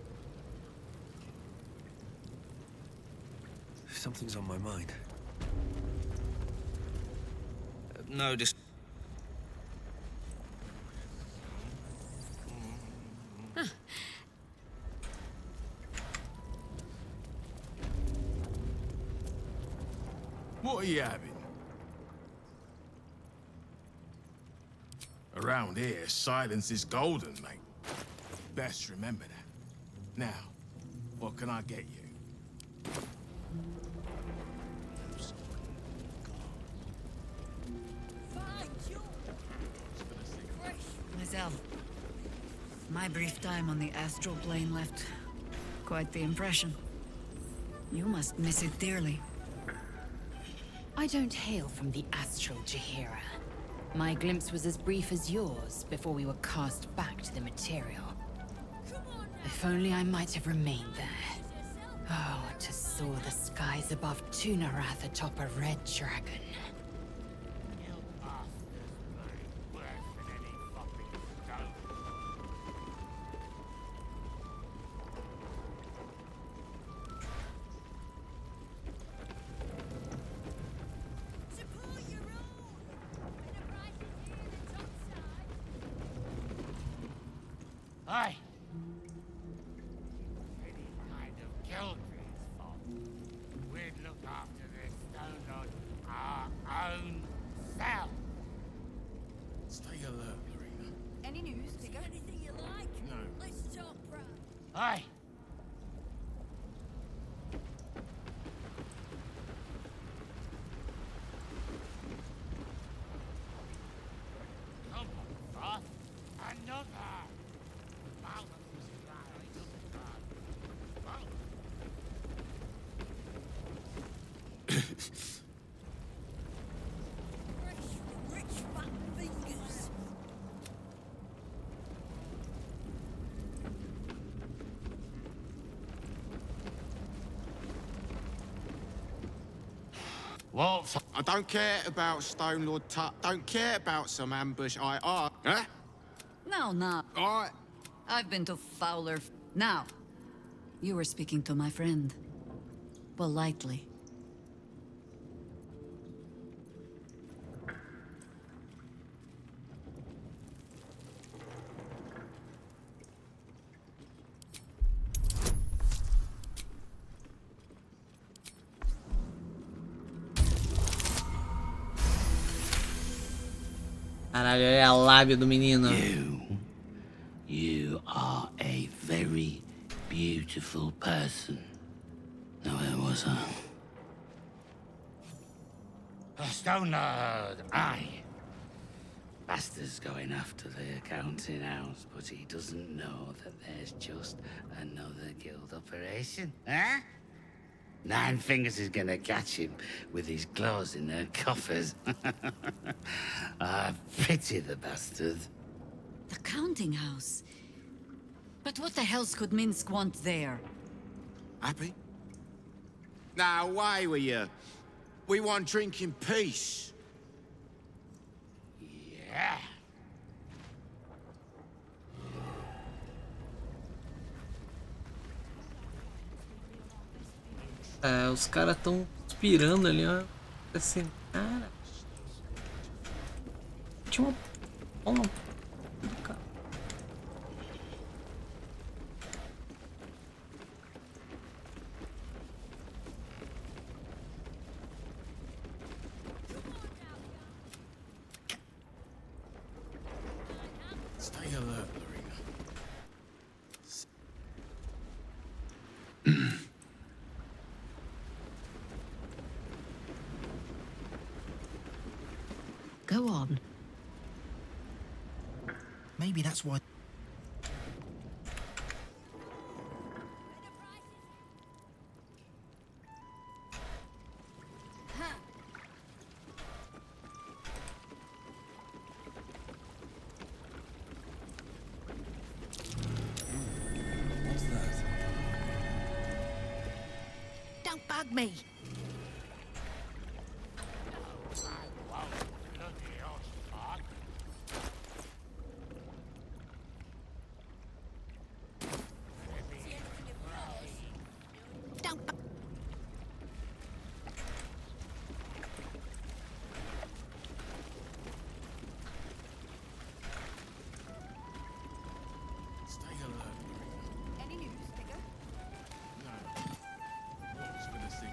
Something's on my mind. No, just. What are you having? Around here, silence is golden, mate. Best remember that. Now, what can I get you? Myself. My brief time on the astral plane left quite the impression. You must miss it dearly. I don't hail from the astral Jahira. My glimpse was as brief as yours before we were cast back to the material. If only I might have remained there. Oh, to soar the skies above Tunarath atop a red dragon. Aye. Any kind of Gilgreaves fault. We'd look after this Stone Lord our own self. Stay alert, Lorena. Any news, Tigger? Anything you like? No. Let's talk, bro. Aye. Come on, Froth. Another. Baldur was right. Rich fat fingers. What? I don't care about Stone Lord Tut. Don't care about some ambush IR. Huh? No. All right. I've been to fouler. Now, you were speaking to my friend. Politely. Caralho, olha a lábia do menino. You are a very beautiful person. Now, where was I? Stone Lord, aye. Bastard's going after the accounting house, but he doesn't know that there's just another guild operation, huh? Nine Fingers is gonna catch him with his claws in their coffers. I pity the bastard. The counting house. But what the hells could Minsk want there? Happy? Now, away with you. We want drink in peace. Yeah. É, os caras tão inspirando ali, ó. Assim, cara. Tinha uma. Stay alert, Lorena. Go on. Maybe that's why. hug me. Stay alert. Any news, Digger? No. What's gonna think?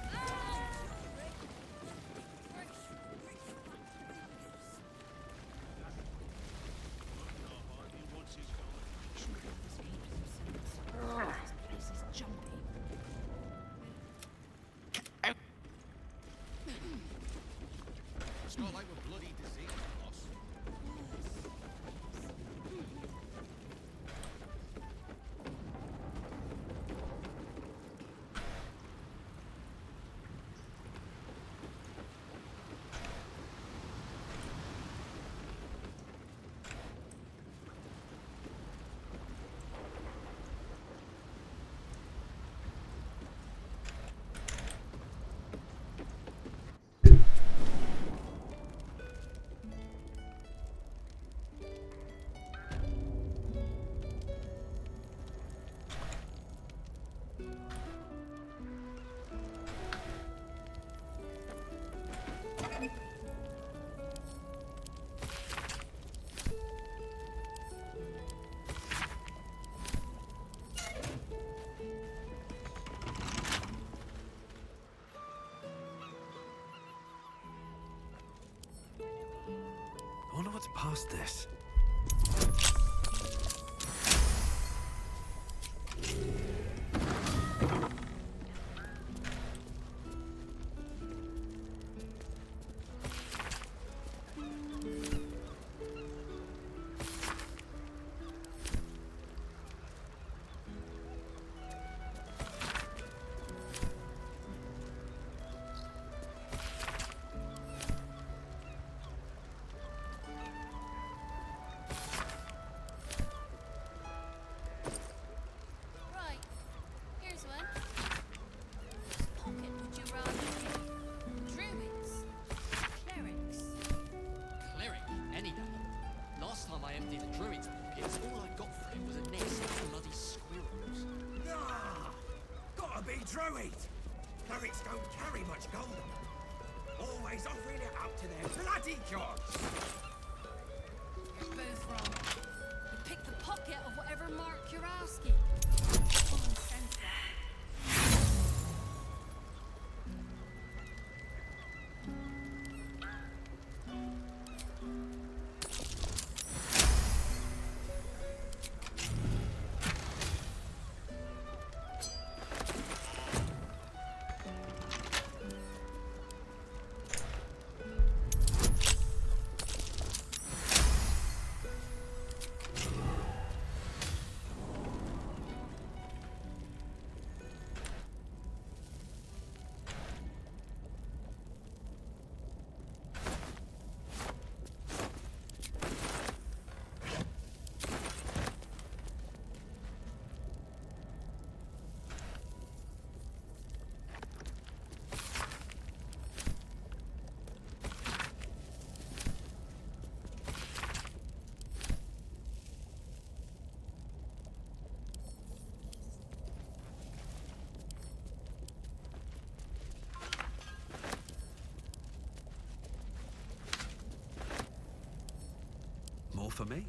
It's not like we're bloody diseased, boss. I wonder what's past this. Right. Here's one. Pocket, would you rather? Druids. Clerics. Cleric, any day. Last time I emptied a druid's pockets, all I got for it was a nest of bloody squirrels. Nah! Gotta be druid! Clerics don't carry much gold. Always offering it up to their bloody gods! You're both wrong. You pick the pocket of whatever mark you're asking. Common sense, that. More for me.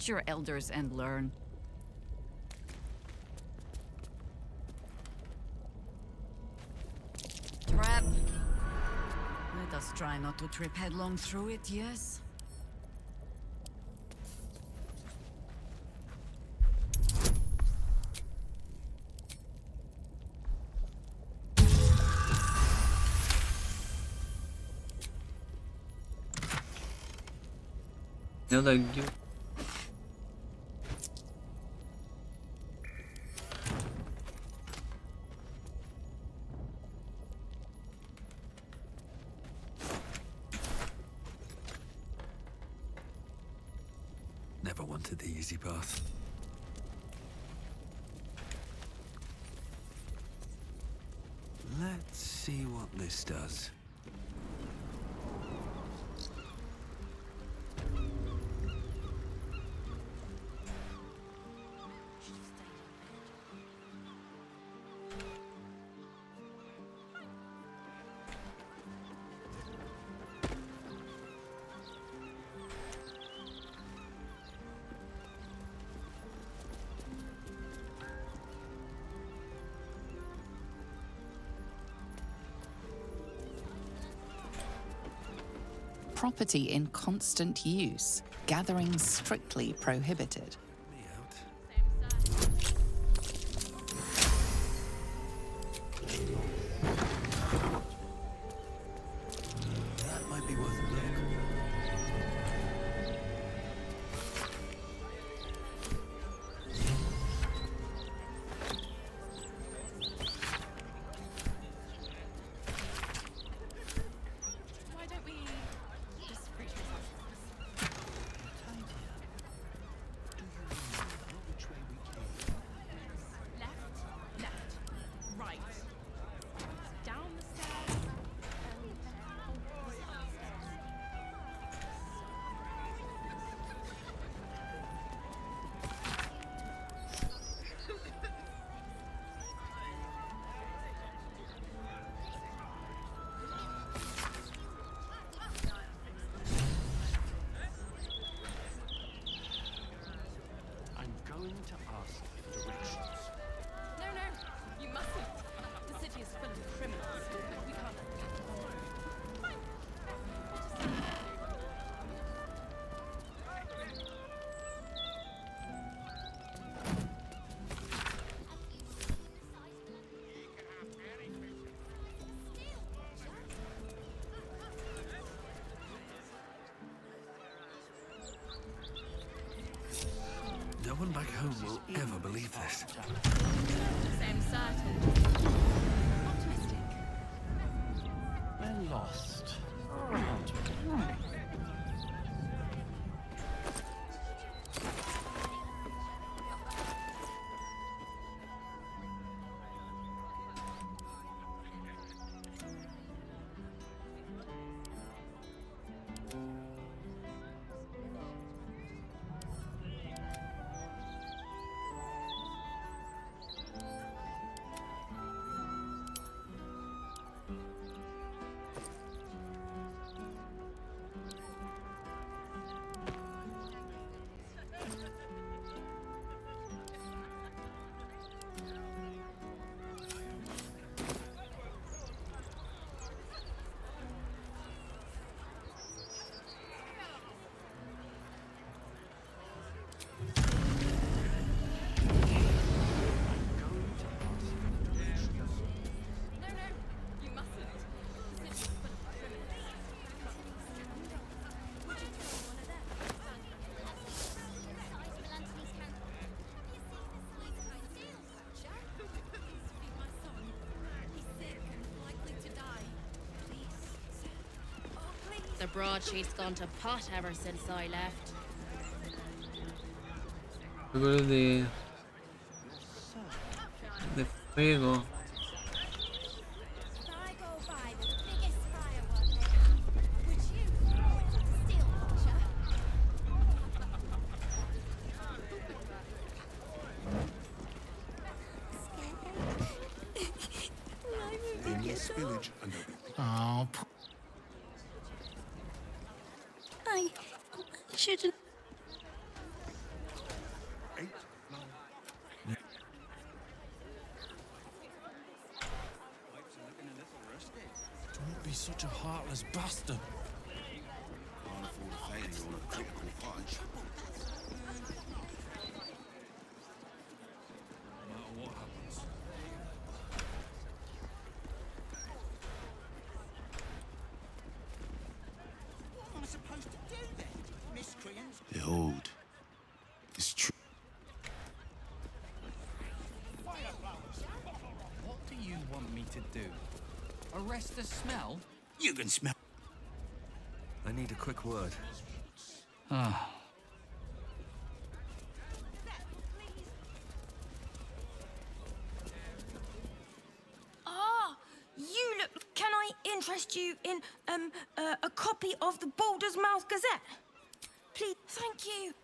Face your elders and learn. Trap. Let us try not to trip headlong through it, yes? No, thank you. Never wanted the easy path. Let's see what this does. Property in constant use. Gathering strictly prohibited. That might be worth a look. Why don't we just reach left, right, down the stairs, I'm going to ask for directions. No, you mustn't. The city is full of criminals. We can't. No one back home will ever believe this. Same certain. Optimistic. We're lost, aren't we? You mustn't. The city is full of criminals. Would you take one of them? The broadsheet's gone to pot ever since I left. Seguro de fuego. In this village, and Oh, I shouldn't. such a heartless bastard. Can't afford a failure on a critical punch. No matter what happens. What am I supposed to do then? Miscreants? Behold, it's true. What do you want me to do? Arrest the smell? You can smell. I need a quick word. Ah. Ah, you look. Can I interest you in a copy of the Baldur's Mouth Gazette? Please, thank you.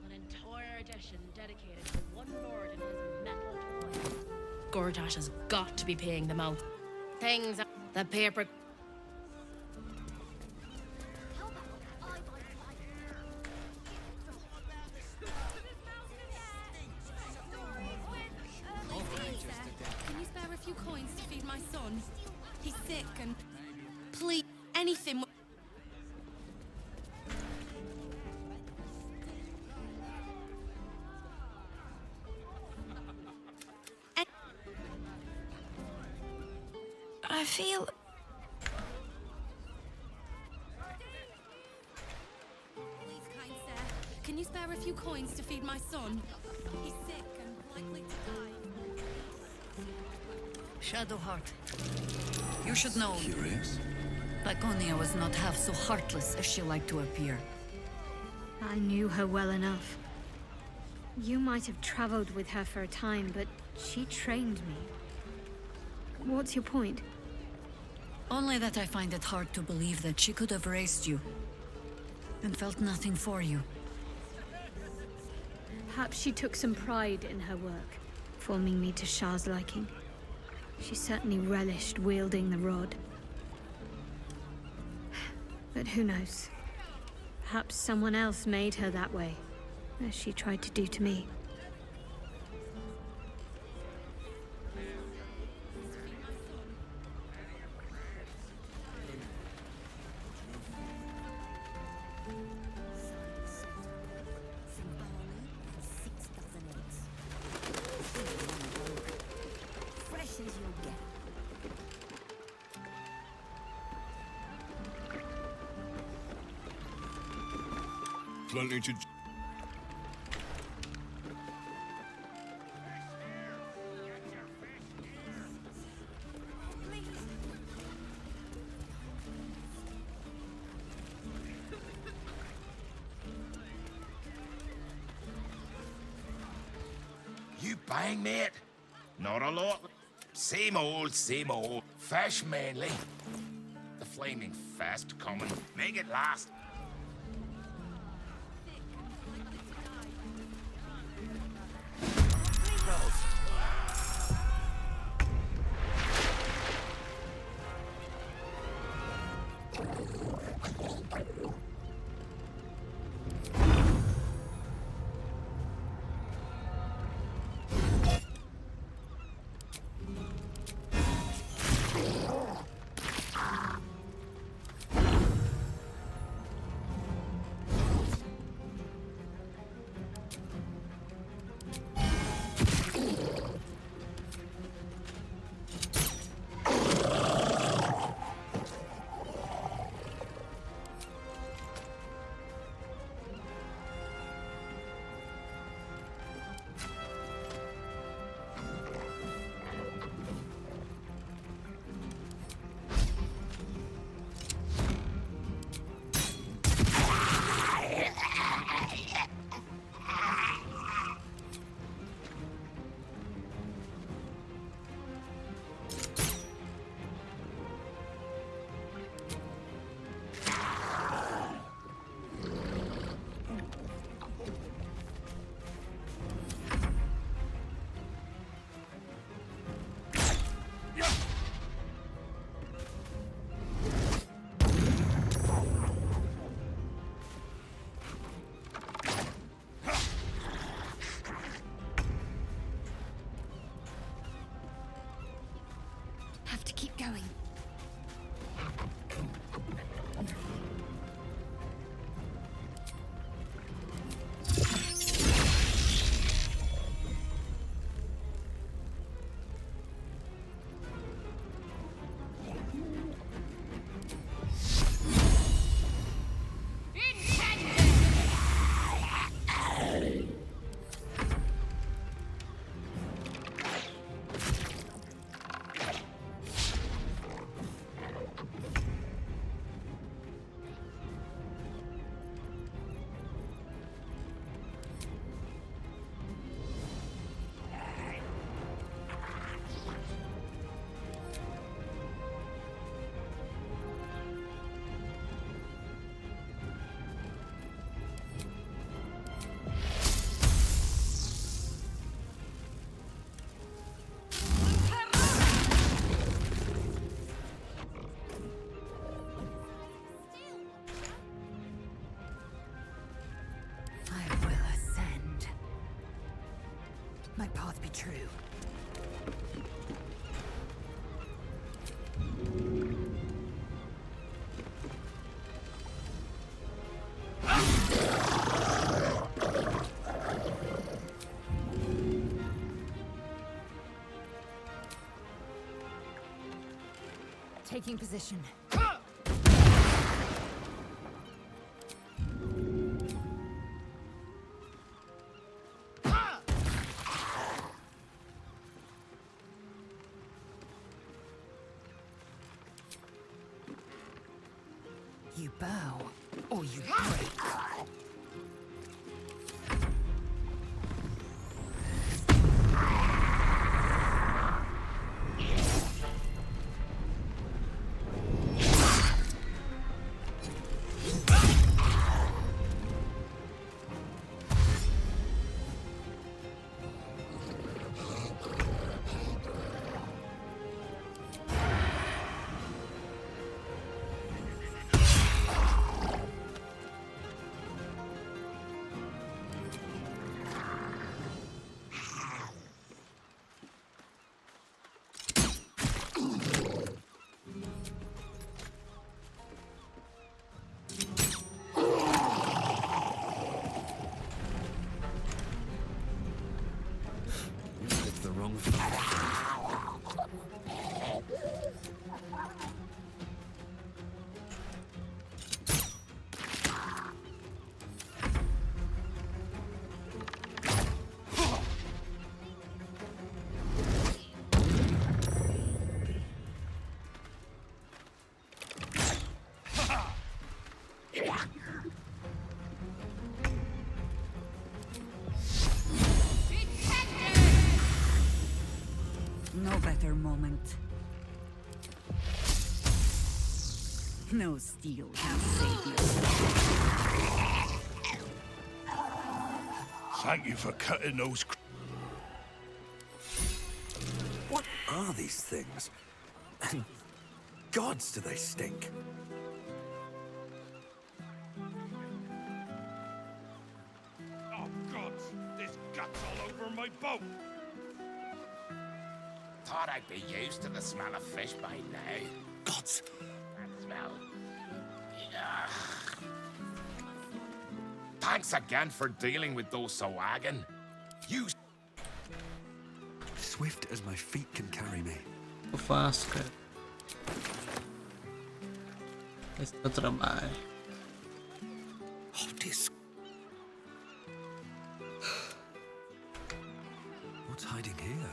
An entire edition dedicated to one lord and his metal toys. Gortash has got to be paying them out. Things, the paper. Can you spare a few coins to feed my son? He's sick and... Please, anything... I feel. Please, kind sir, can you spare a few coins to feed my son? He's sick and likely to die. Shadowheart. You should know. Curious? Laconia was not half so heartless as she liked to appear. I knew her well enough. You might have traveled with her for a time, but she trained me. What's your point? Only that I find it hard to believe that she could have raised you and felt nothing for you. Perhaps she took some pride in her work, forming me to Shah's liking. She certainly relished wielding the rod. But who knows? Perhaps someone else made her that way, as she tried to do to me. Fresh as you'll get. Plenty to... You bang, mate? Not a lot. Same old, same old. Fish mainly. The flaming fest coming. Make it last. have to keep going. I will ascend. My path be true. Taking position. You bow, or you break. The wrong fight. No better moment. No steel can save you. Thank you for cutting those. What are these things? And gods, do they stink? Oh, God! There's guts all over my boat! Thought I'd be used to the smell of fish by now. Gods! That smell. Yeah. Thanks again for dealing with those Sawagan. You... Swift as my feet can carry me. Eu faço, cara. Esse é o trabalho. Oh, this... What's hiding here?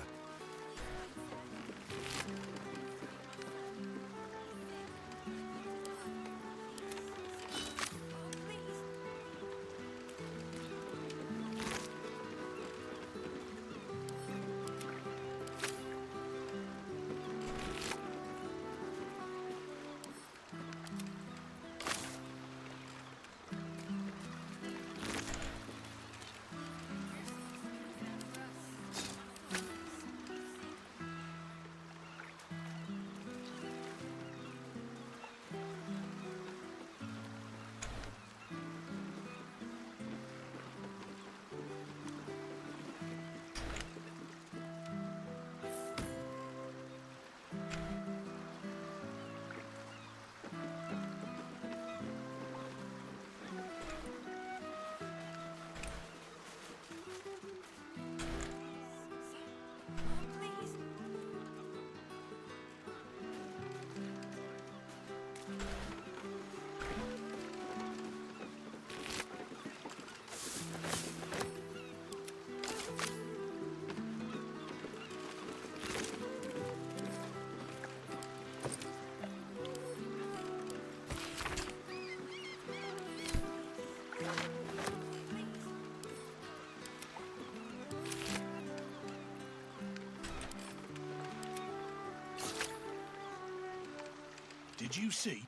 Did you see?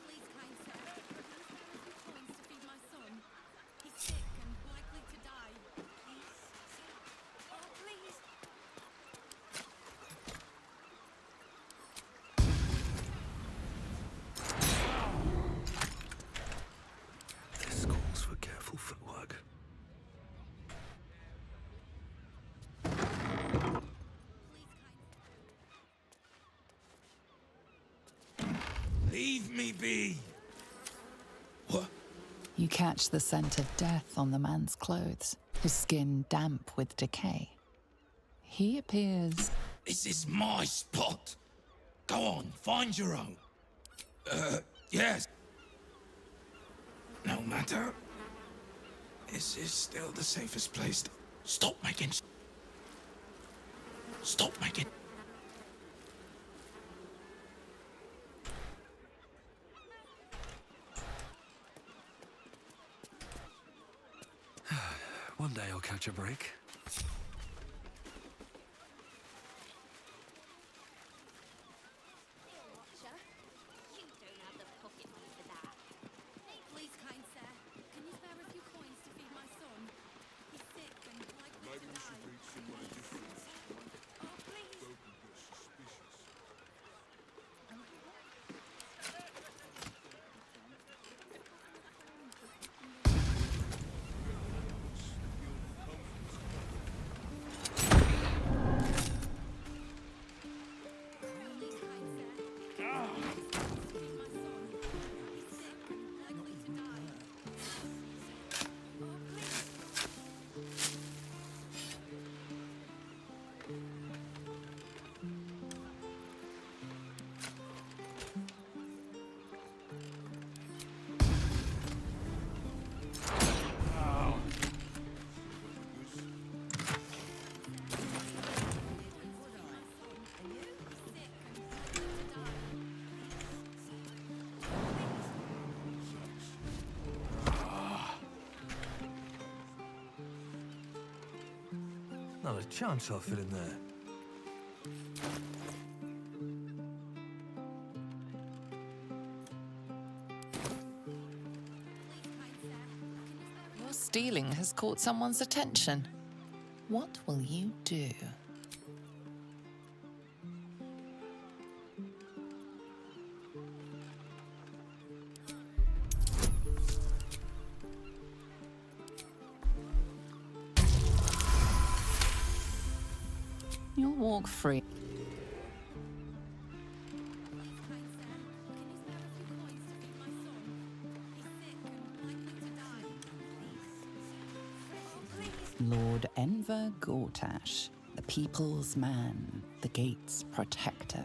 Please, kind sir, can you spare a few coins to feed my son? He's sick and likely to die. Please? Oh, please. This calls for careful footwork. Leave me be! What? You catch the scent of death on the man's clothes, his skin damp with decay. He appears... This is my spot! Go on, find your own. Yes. No matter. This is still the safest place. Stop making... Stop making... One day I'll catch a break. Please, kind sir, can you spare a few coins to feed my son? He's sick and likely to die. Oh, please. Not a chance I'll fit in there. Your stealing has caught someone's attention. What will you do? You'll walk free. Lord Enver Gortash, the people's man, the gate's protector.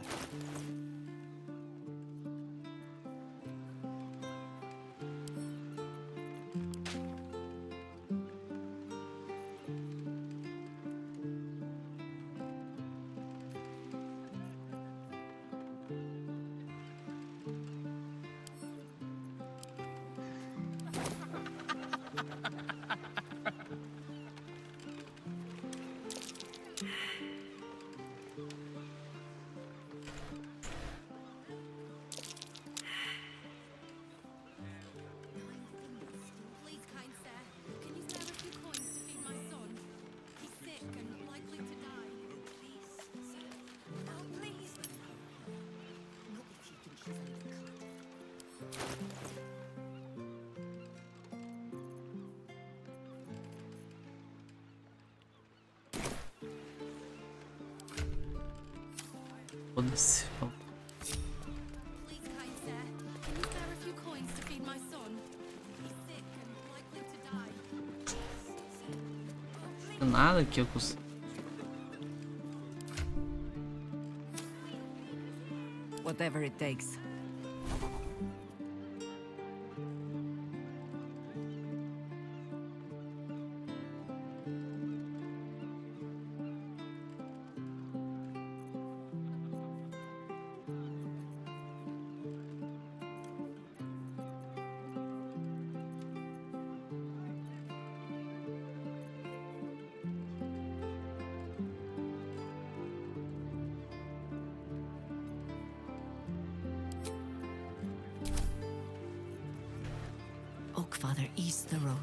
Please, kind sir, can you spare a few coins to feed my son? He's sick and likely to die. Please, sir. Oh, please. Not if you think she's undercut. Foda-se. Please, kind sir, can you spare a few coins to feed my son? He's sick and likely to die. Nada que eu consigo. Whatever it takes. Farther east the road.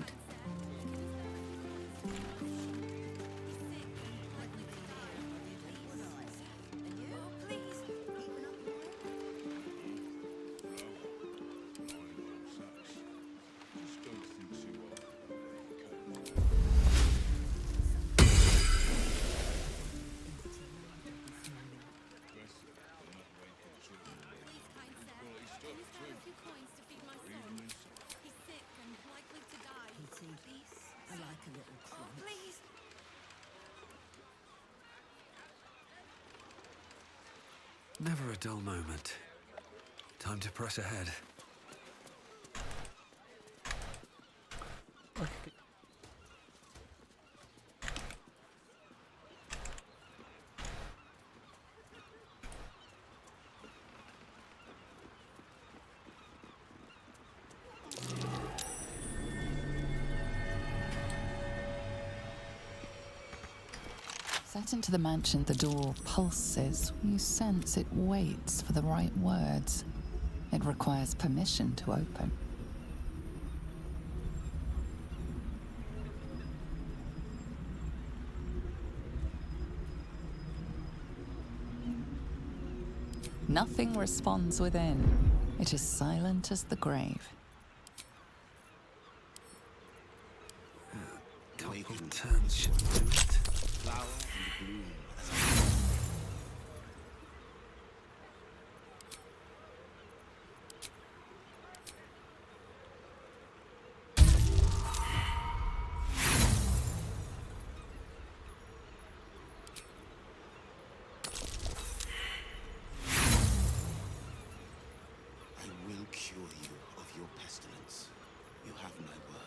Never a dull moment. Time to press ahead. Set into the mansion, the door pulses. You sense it waits for the right words. It requires permission to open. Nothing responds within. It is silent as the grave. Couple turns should do it. Flower and bloom. I will cure you of your pestilence. You have my word.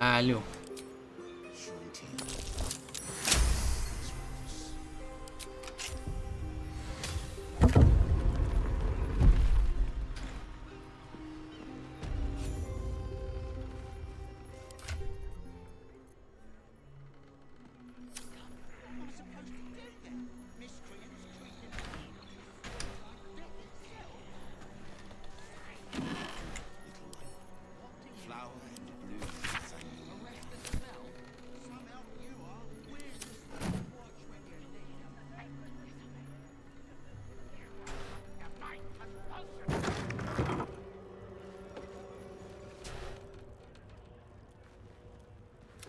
Alho.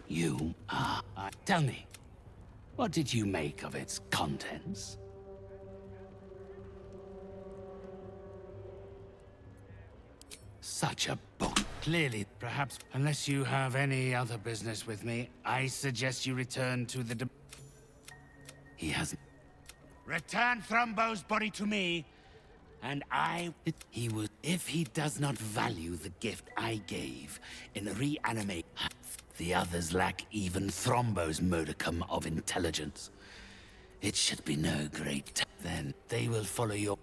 You are. Tell me, what did you make of its contents? Such a book. Clearly, perhaps, unless you have any other business with me, I suggest you return to the... He has... Return Thrombo's body to me, and he would... If he does not value the gift I gave in reanimate... The others lack even Thrombo's modicum of intelligence. It should be no great... Then they will follow your...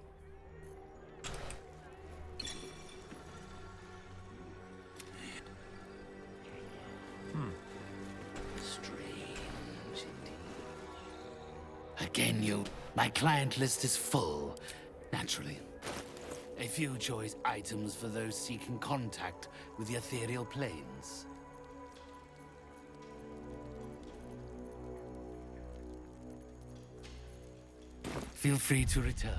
Strange indeed. Again, my client list is full, naturally. A few choice items for those seeking contact with the ethereal planes. Feel free to return.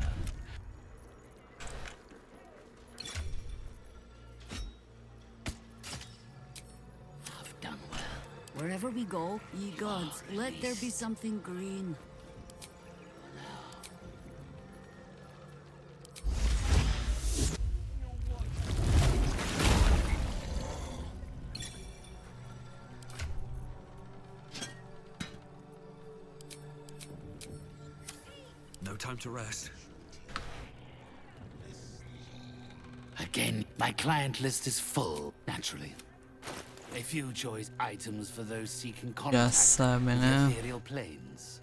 I've done well. Wherever we go, ye gods, let there be something green. No time to rest. Again, my client list is full, naturally. A few choice items for those seeking contact with the ethereal planes.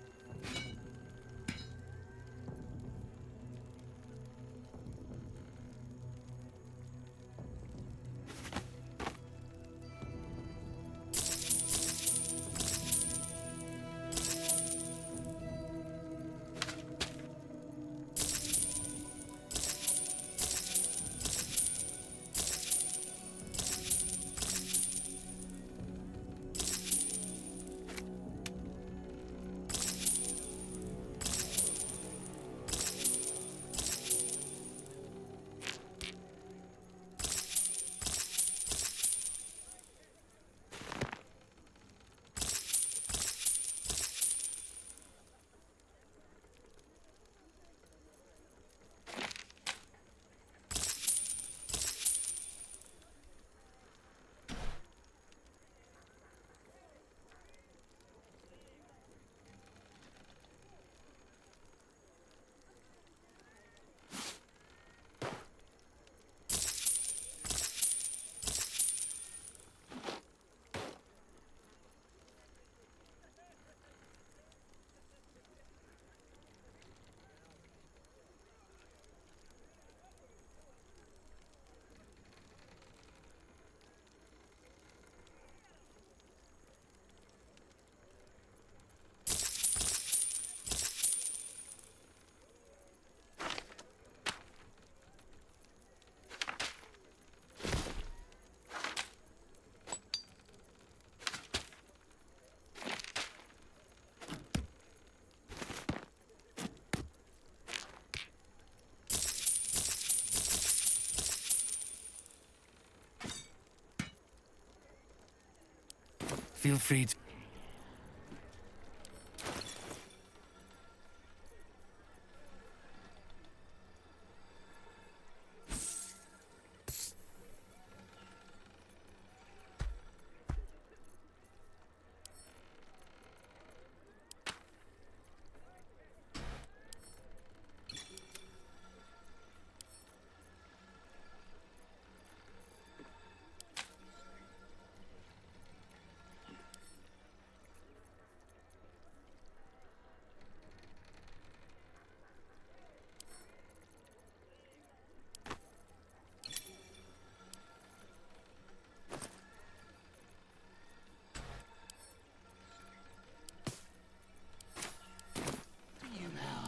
Feel free to...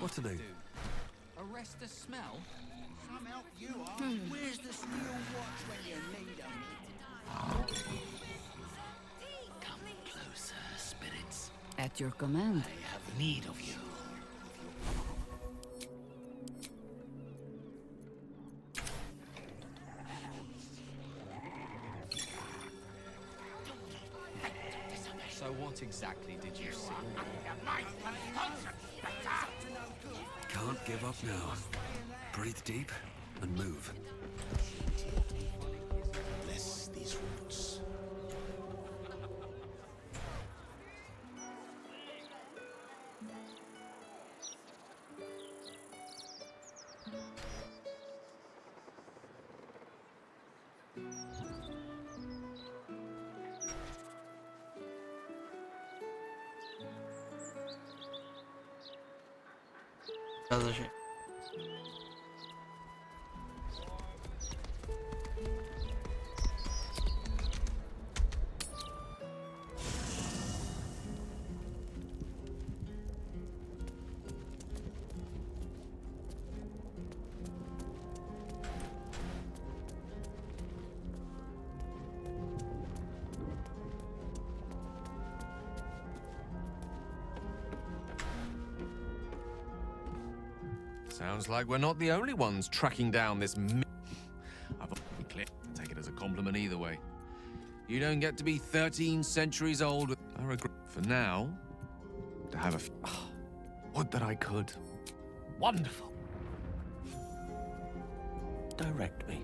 What to do? Arrest the smell? Some help you are. Where's the steel watch when you need 'em? Come closer, spirits. At your command. I have need of you. So what exactly did you see? Can't give up now. Breathe deep and move. Bless these roots. Casa, gente. Sounds like we're not the only ones tracking down this I've been clear. Take it as a compliment either way. You don't get to be 13 centuries old. I regret for now to have a would that I could. Wonderful. Direct me.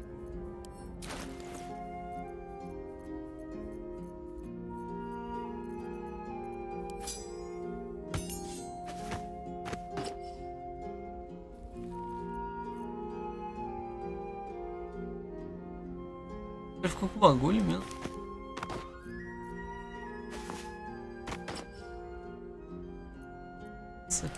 Ele ficou com bagulho mesmo. Nossa.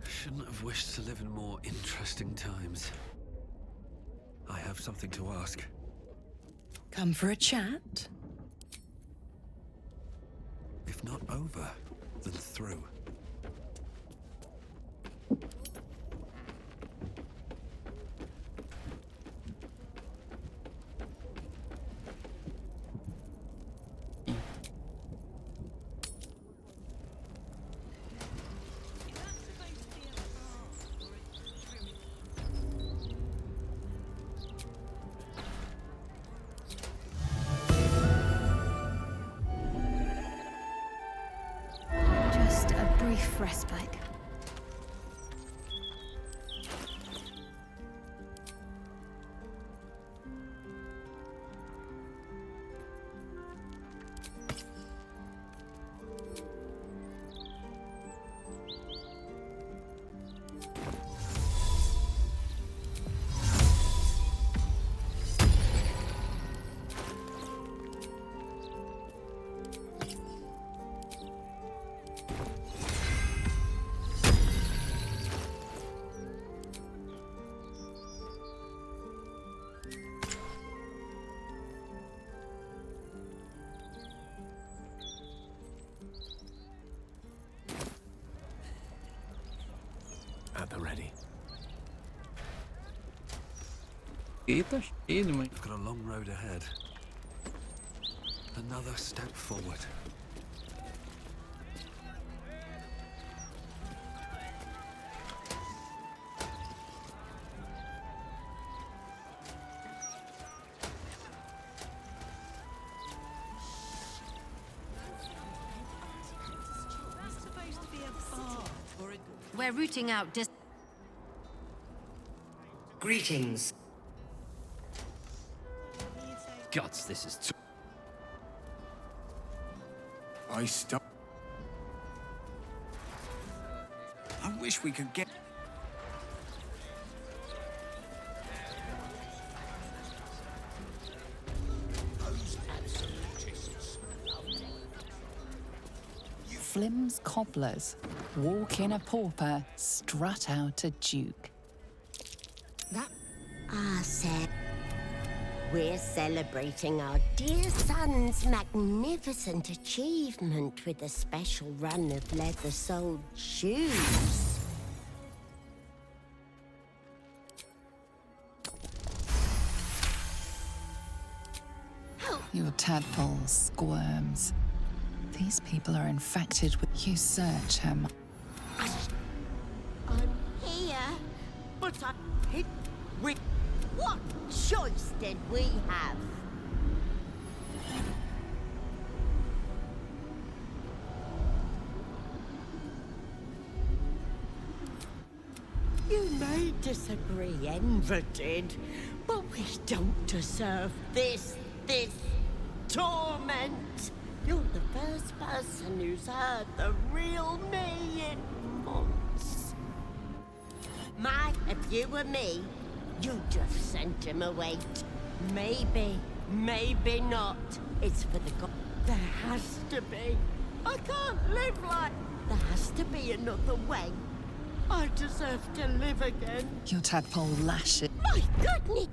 Shouldn't have wished to live in more interesting times. I have something to ask. Come for a chat? If not over, then through. Just a brief respite. At the ready. Eita, cheio de mãe. I've got a long road ahead. Another step forward. They're rooting out Greetings. Gods, this is too... I stop. I wish we could get... Flim's cobblers walk in a pauper, strut out a duke. I said, we're celebrating our dear son's magnificent achievement with a special run of leather-soled shoes. Your tadpole squirms. These people are infected with... You search him. I'm here, but I hit with... What choice did we have? You may disagree, Enver did, but we don't deserve this torment. You're the first person who's heard the real me in months. If you were me, you'd have sent him away. Maybe not. It's for the god. There has to be. I can't live like... There has to be another way. I deserve to live again. Your tadpole lashes. My goodness!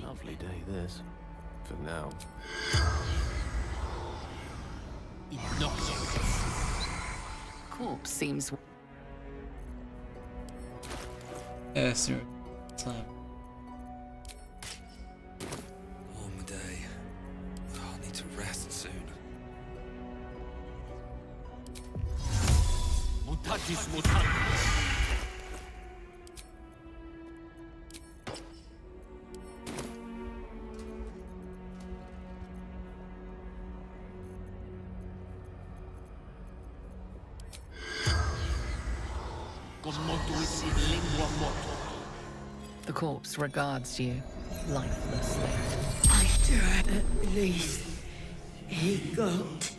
Lovely day, this. For now. Corpse seems... Yes, sir. Long day. I'll need to rest soon. Mutatis mutandis. The corpse regards you lifelessly. At least he got...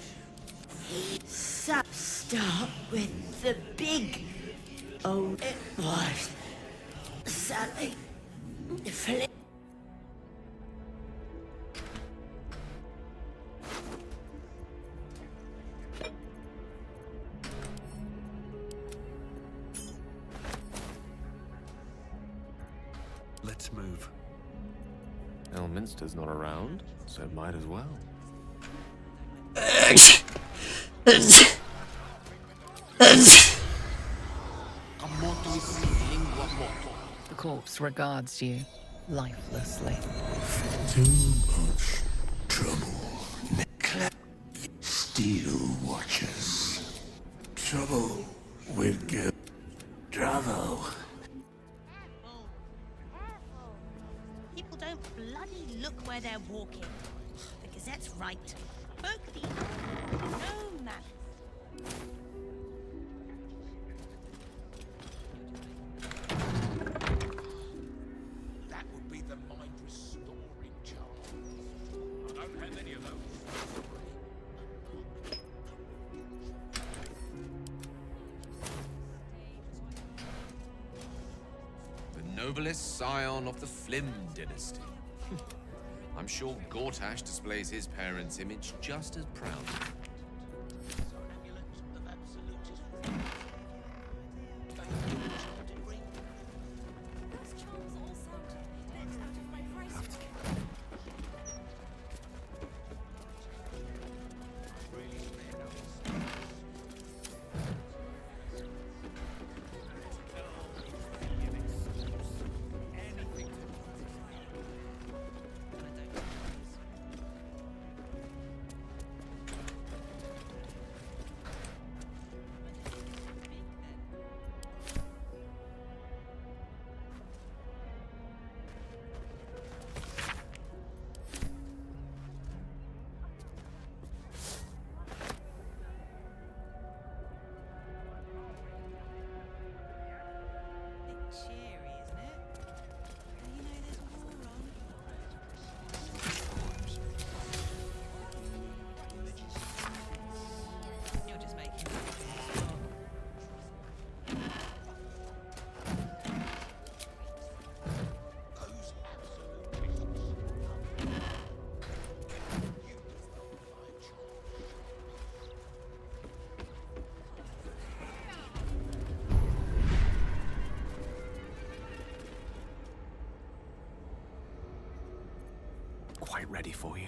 Start with the big... Oh, it was... Sally... Flip... Let's move. Elminster's not around, so might as well. The corpse regards you lifelessly. Too much trouble. Steel watchers. Trouble with guilt. Bravo. People don't bloody look where they're walking. The Gazette's right. Berkeley, no manners. That would be the mind restoring charm. I don't have any of those. The noblest scion of the Flim dynasty. I'm sure Gortash displays his parents' image just as proudly. Those charms quite ready for you.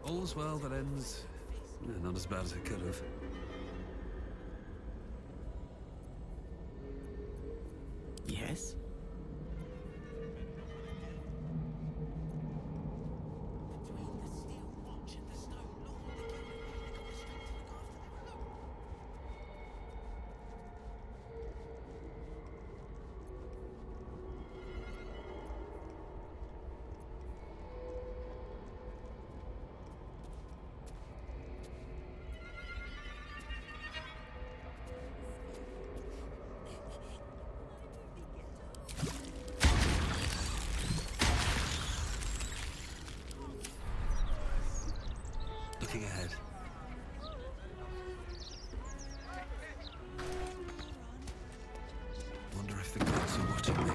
All's well that ends... not as bad as it could have. Yes? Looking ahead. Wonder if the gods are watching me.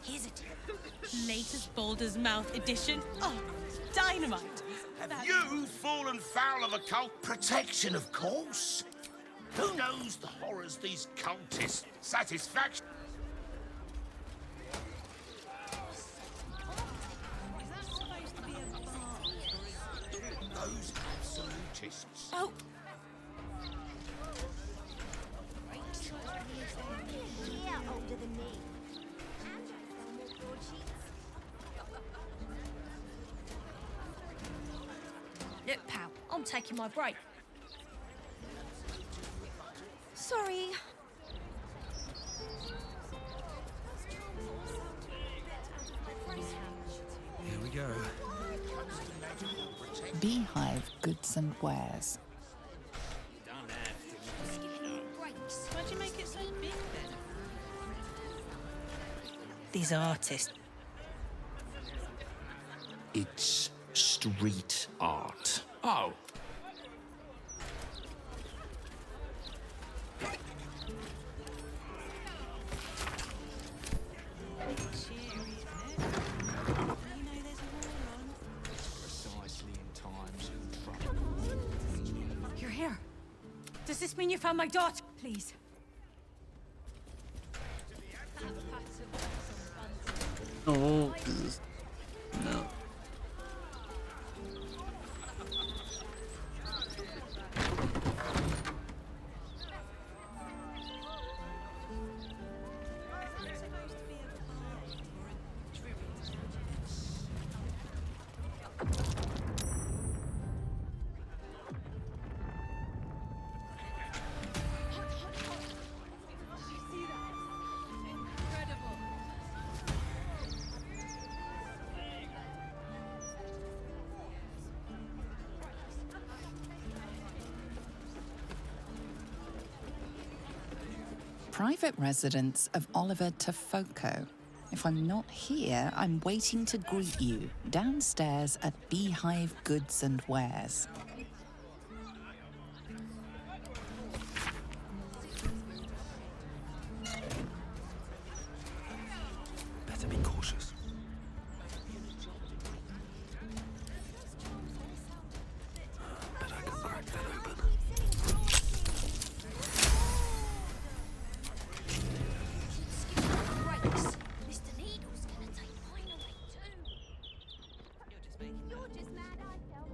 Here's it. Latest Baldur's Mouth edition. Oh, dynamite. Have you fallen foul of a cult? Protection, of course. Who knows the horrors these cultists satisfaction? Those absolutists. Oh. Yeah, older than me. And more broadsheets. Look, pal, I'm taking my break. Sorry. Here we go. Beehive goods and wares. Why'd you make it so big then? These artists. It's street art. Oh. Precisely in times of trouble. You're here. Does this mean you found my daughter? Please. Oh, Jesus. No. Private residence of Oliver Tafoco. If I'm not here, I'm waiting to greet you downstairs at Beehive Goods and Wares. Better be cautious. Bet I can crack that open. Mr. Needle's gonna take mine away too. You're just mad, I tell.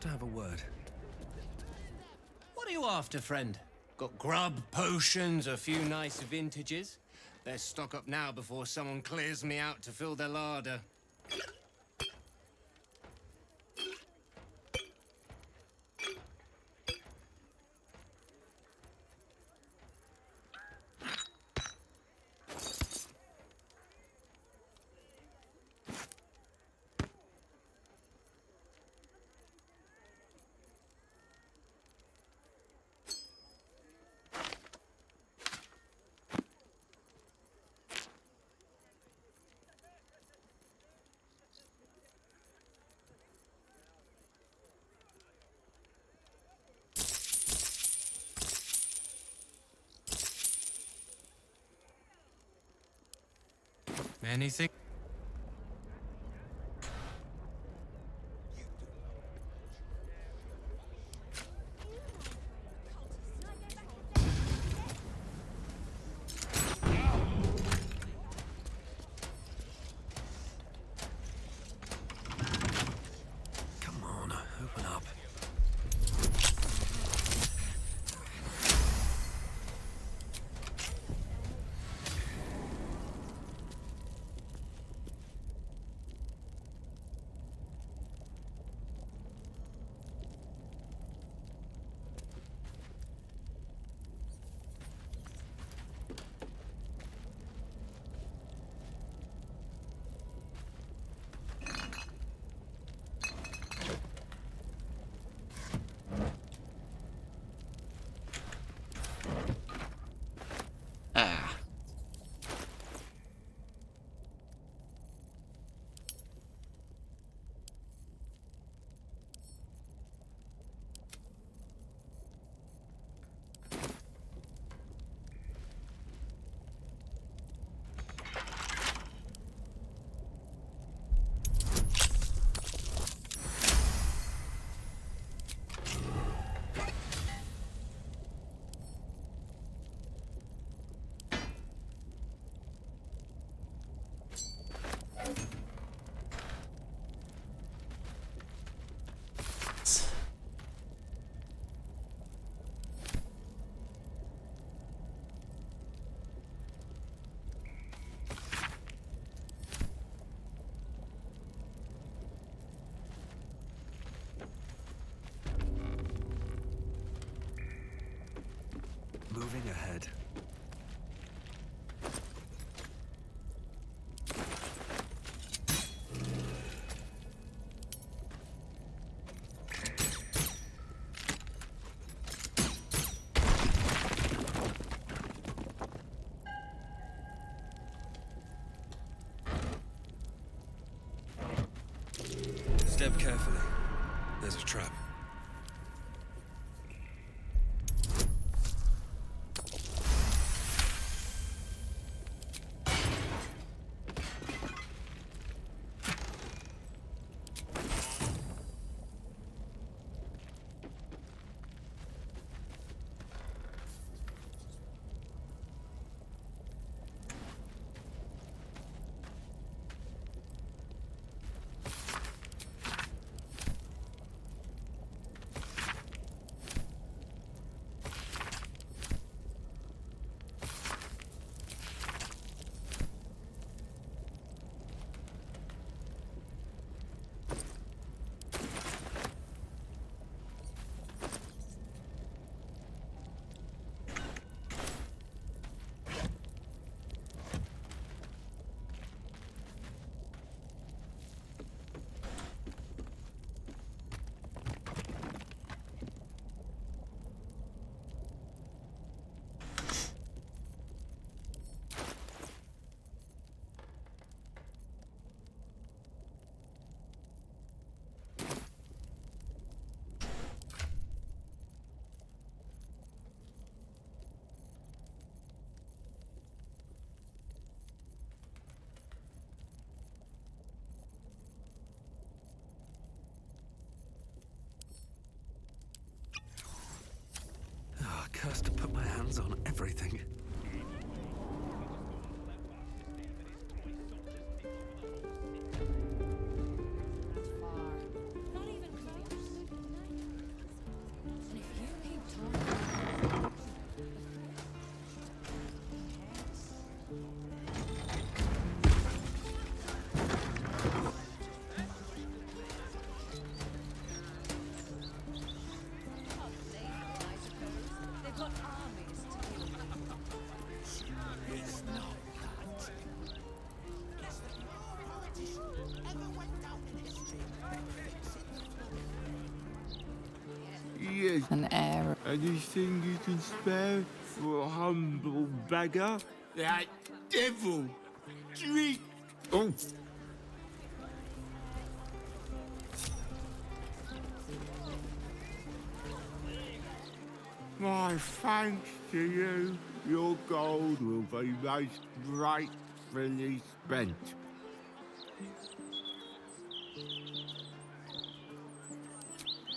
to have a word. What are you after, friend? Got grub, potions, a few nice vintages? Let's stock up now before someone clears me out to fill their larder. Anything? Come on, open up. Ah. Moving ahead. Step carefully. There's a trap. Cursed to put my hands on everything. Not even close. years. An heir. Anything you can spare for a humble beggar? That devil! Drink! Oh! My thanks to you. Your gold will be most gratefully spent.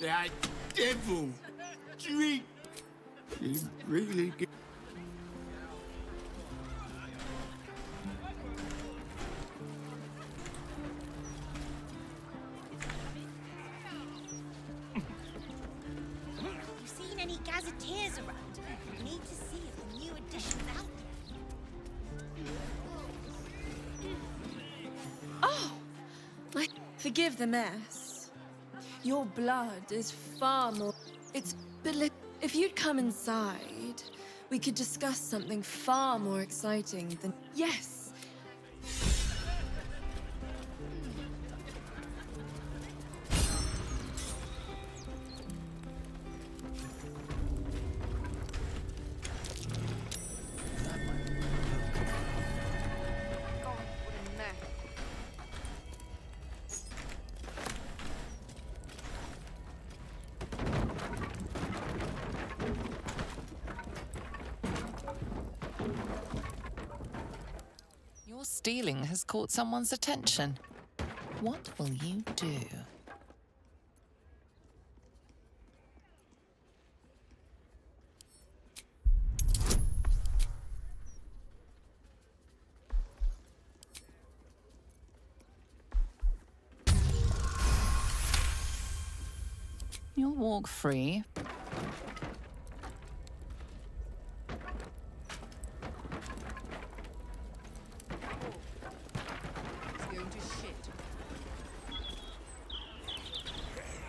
That devil! Drink! You really get... You seen any gazetteers around? We need to see if the new edition's out there. Oh! Forgive the mess. Your blood is far more... If you'd come inside, we could discuss something far more exciting than... Yes! Your stealing has caught someone's attention. What will you do? You'll walk free.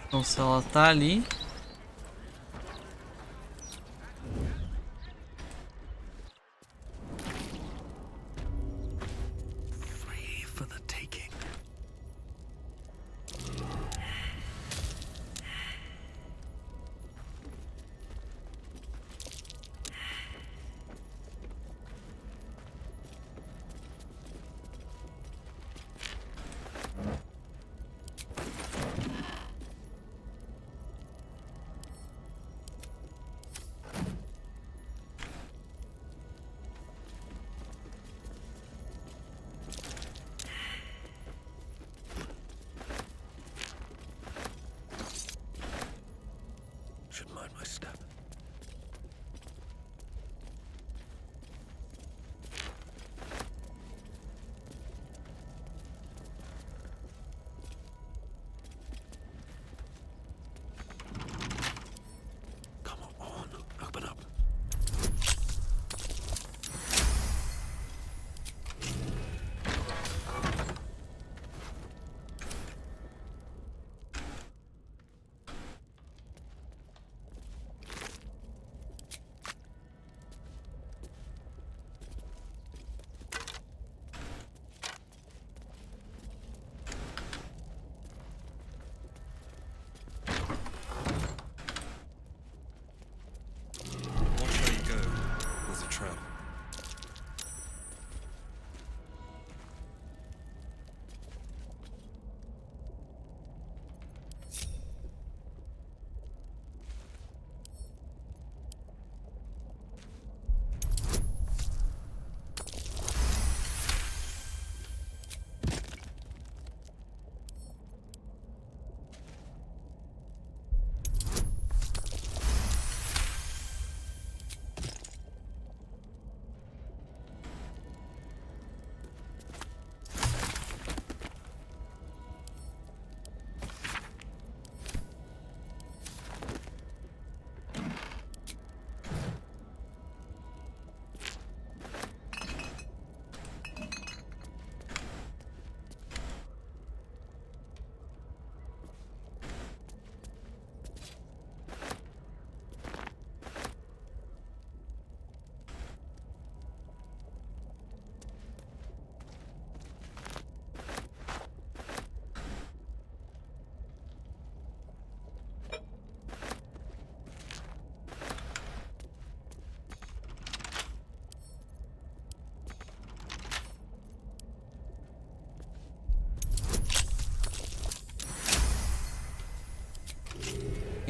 Então se ela tá ali. Free for the taking. Should mind my step. Come on, open up.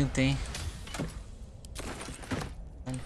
tinta, hein?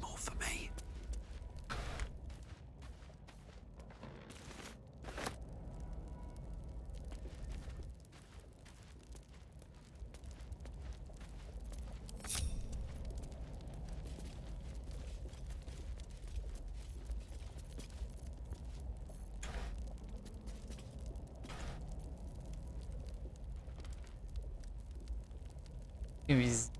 More for me. Eles...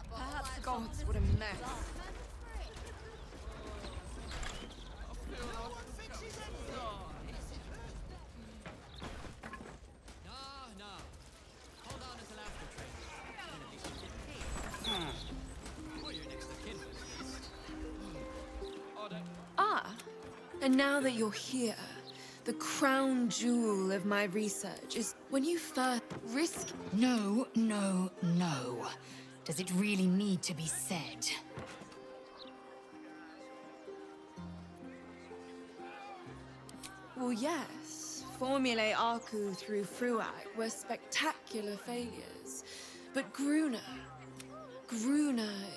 Perhaps gods would a mess. Ah, and now that you're here, the crown jewel of my research is when you first risk. No, no, no. Does it really need to be said? Well, yes. Formulae Arku through Fruak were spectacular failures. But Gruner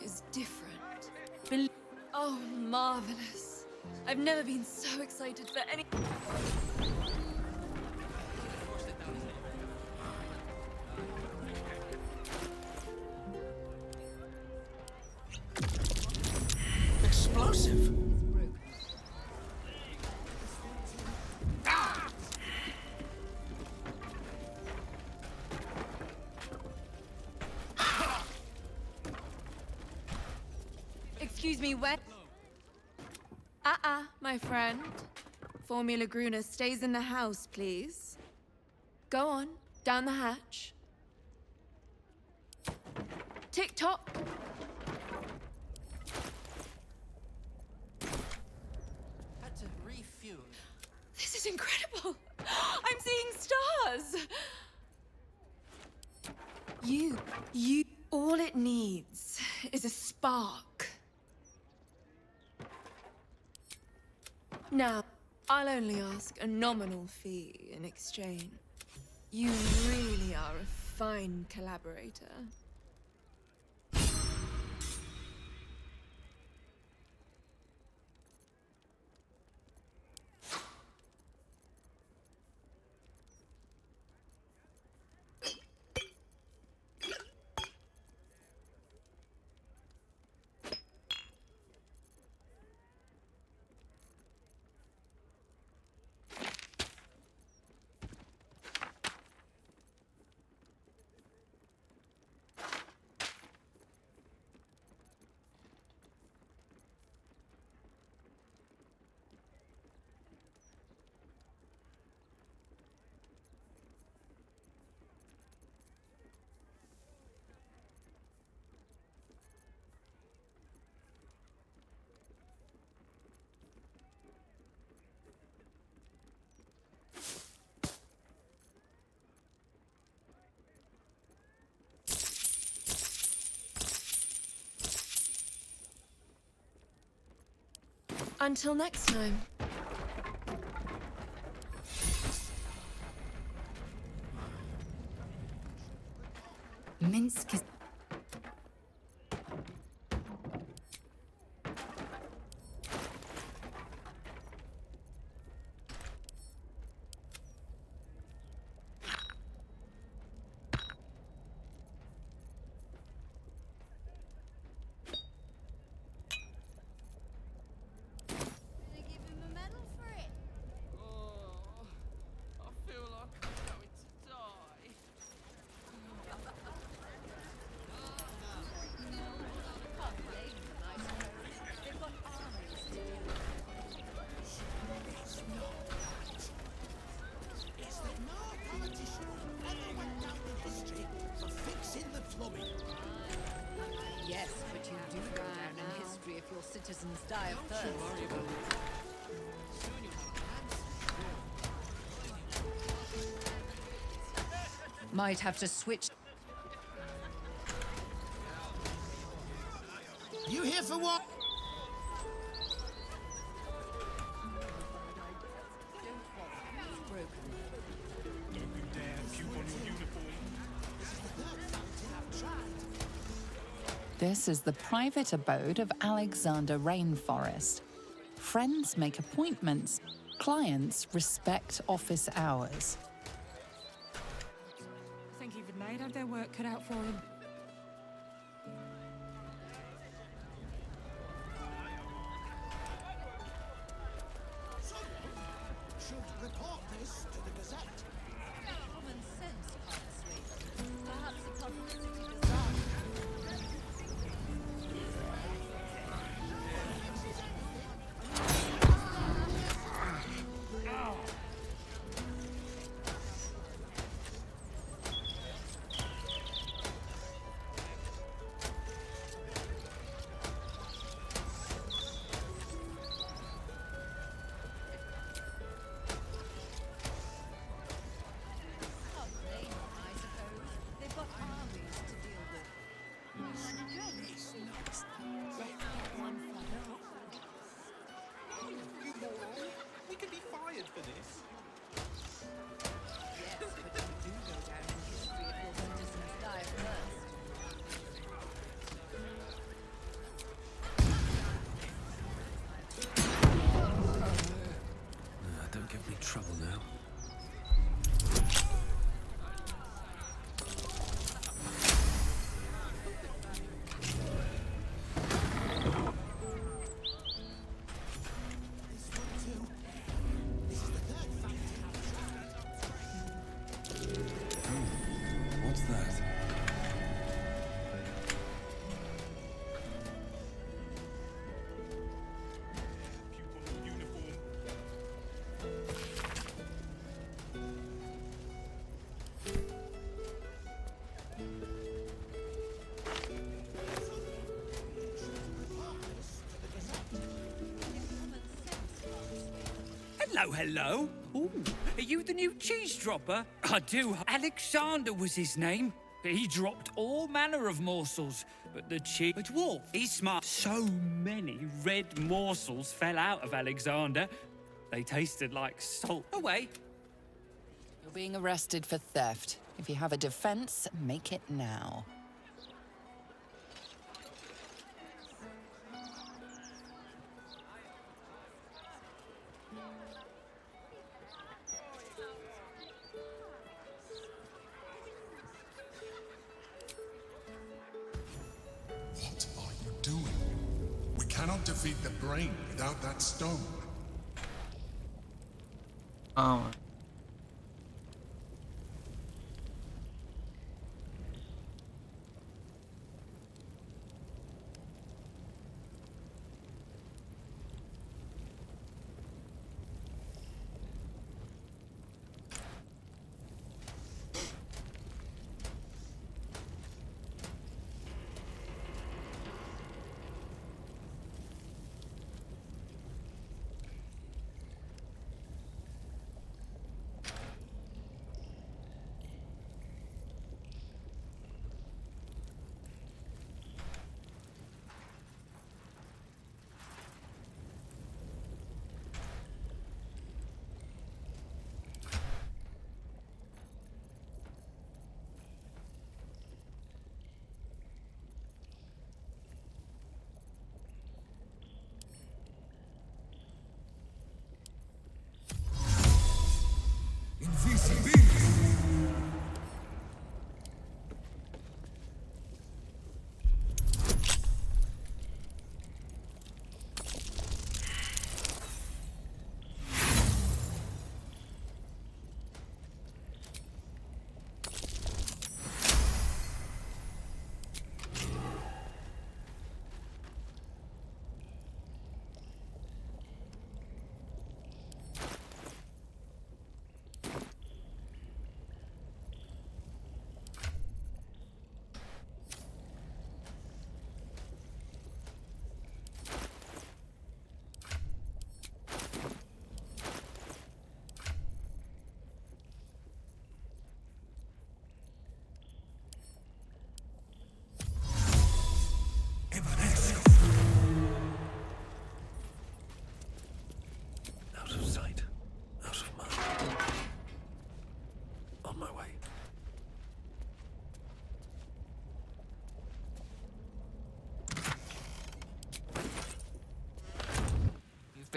is different. Oh, marvelous. I've never been so excited for any... Explosive. Excuse me, when? My friend. Formula Gruner stays in the house, please. Go on, down the hatch. Tick-tock. Had to refuel. This is incredible. I'm seeing stars. All it needs is a spark. Now, I'll only ask a nominal fee in exchange. You really are a fine collaborator. Until next time. Minsk is... They give him a medal for it. Oh, I feel like I'm going to die. It's that no politician ever went down in history for fixing the plumbing. Yes, but you do go down in history if your citizens die of thirst. Might have to switch. You here for what? This is the private abode of Alexander Rainforest. Friends make appointments. Clients respect office hours. I think even they'd have their work cut out for them. Should report this to the Gazette. Common sense, Constable. Perhaps a publicity design. They've got armies to deal We could be fired for this. Yes, but you do go down in history if your citizens die of thirst. Don't give me trouble now. What's that? Hello, hello. Ooh, are you the new cheese dropper? I do. Alexander was his name. He dropped all manner of morsels, but the cheese... A dwarf. He's smart. So many red morsels fell out of Alexander. They tasted like salt. Away. You're being arrested for theft. If you have a defense, make it now. What are you doing? We cannot defeat the brain without that stone. Calma.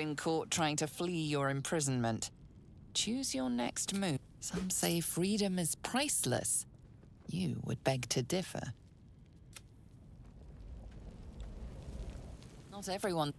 been caught trying to flee your imprisonment. Choose your next move. Some say freedom is priceless. You would beg to differ. Not everyone.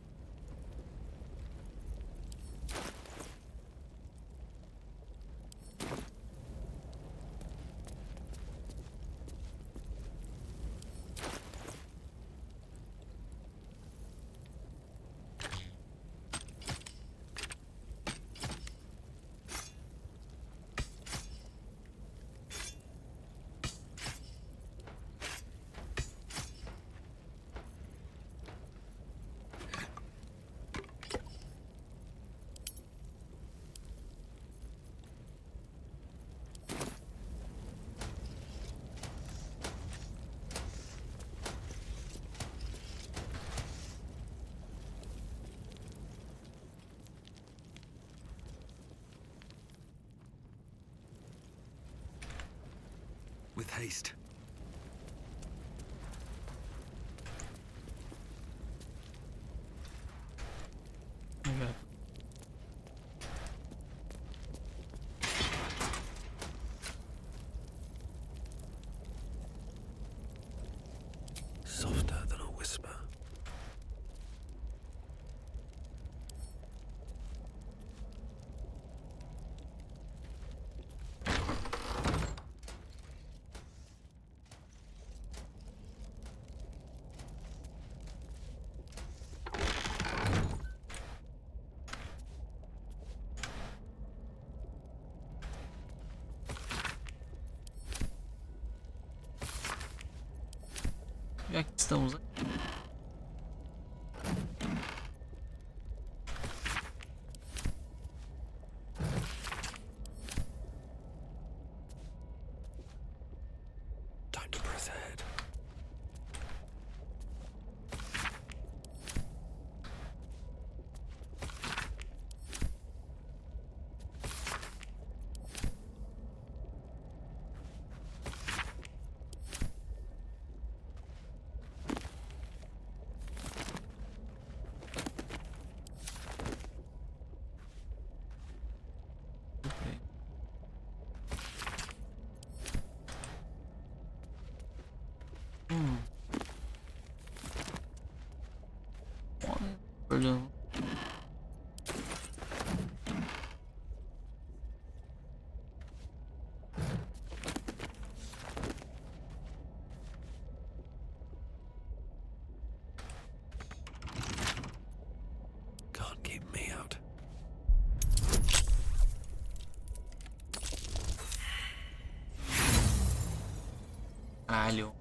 With haste. Okay. Softer than a whisper. Já que estamos aqui. Time to press ahead. Olha. Can't keep me out. Caralho.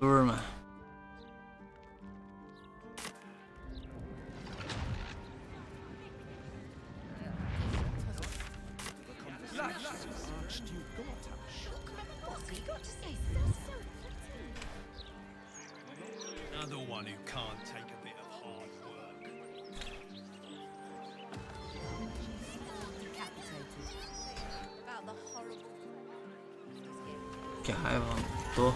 Turma. Another one who can't take a bit of hard work. About the horrible. Que raiva, mano. Tô.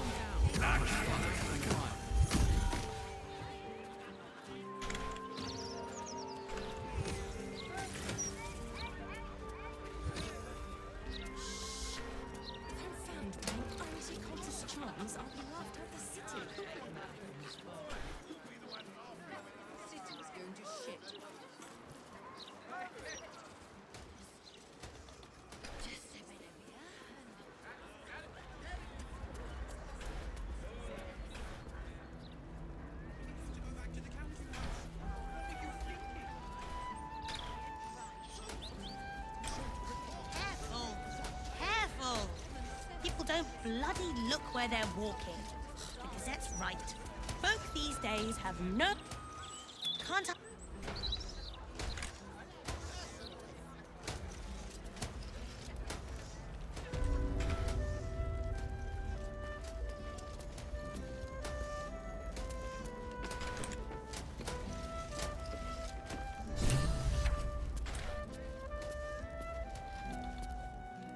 Careful! People don't bloody look where they're walking. Because that's right. Folk these days have no... Can't I...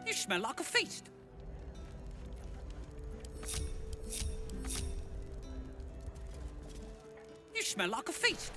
You smell like a feast. You smell like a feast.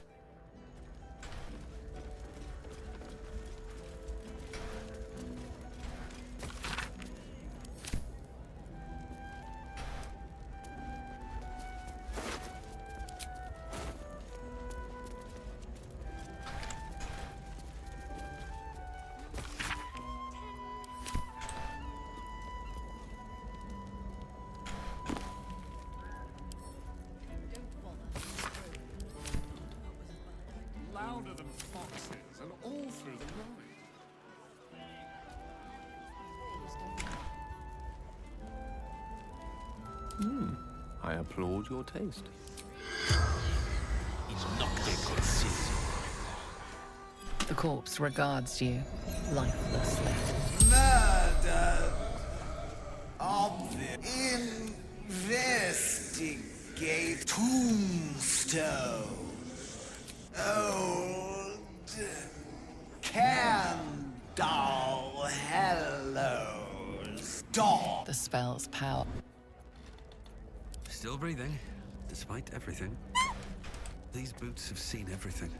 Louder than foxes and all through the ride. I applaud your taste. The corpse regards you lifelessly. Murder. Investigate tombstone. Old candle hellos. Dog. The spell's power. Still breathing, despite everything. These boots have seen everything.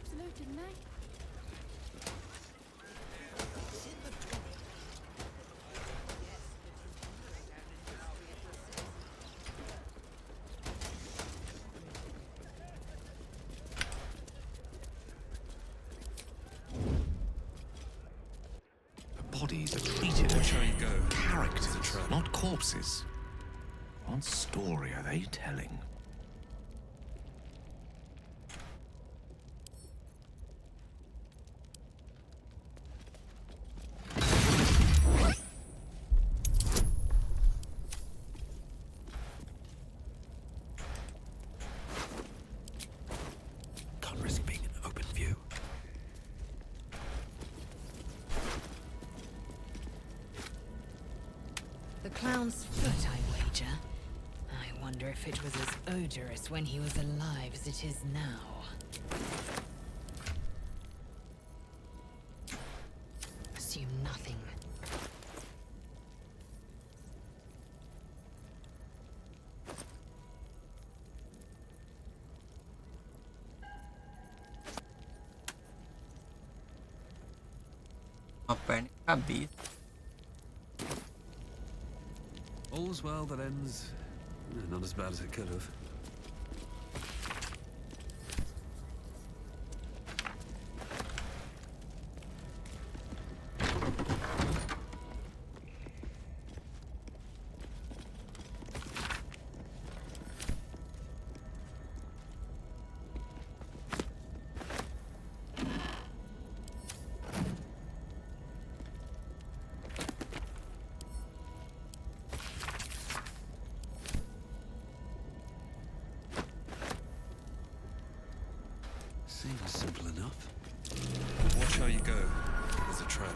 Absolute, didn't they? Bodies are treated as characters, not corpses. What story are they telling? Can't risk being in open view. The clown's foot, I wager. I wonder if it was as odorous when he was alive as it is now. Assume nothing. Uma perna e cabeça. All's well that ends. Not as bad as it could have. Seems simple enough. Watch how you go. There's a trap.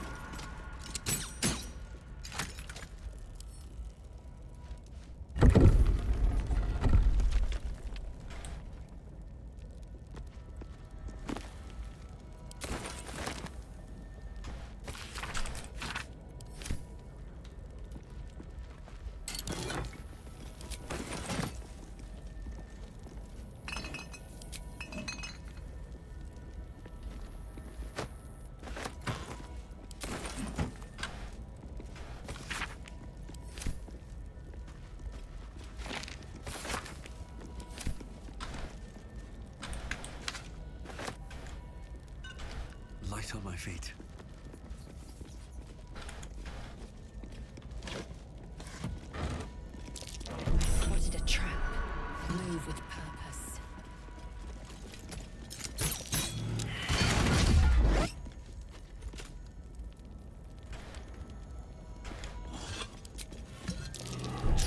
Light on my feet. Spotted a trap. Move with purpose.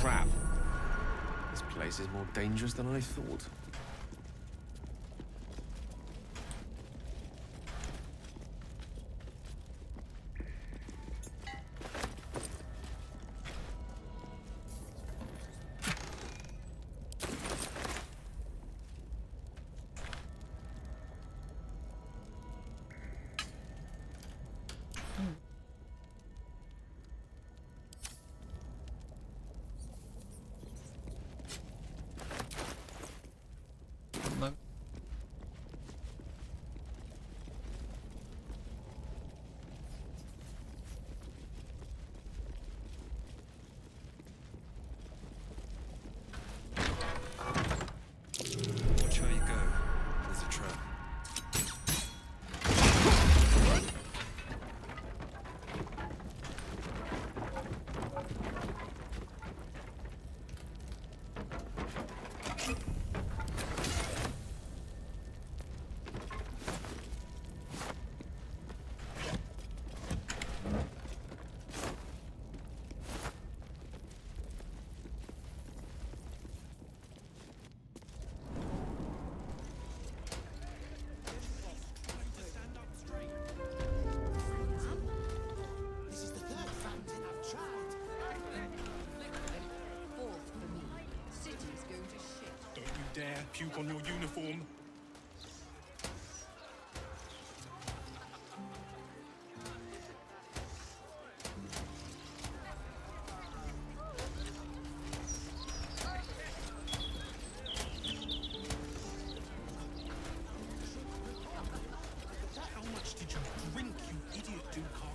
Trap. This place is more dangerous than I thought. Watch how you go. There's a trap. This is the third fountain I've tried. Fourth for me. City's going to shit. Don't you dare puke on your uniform. How much did you drink, you idiot, Ducal?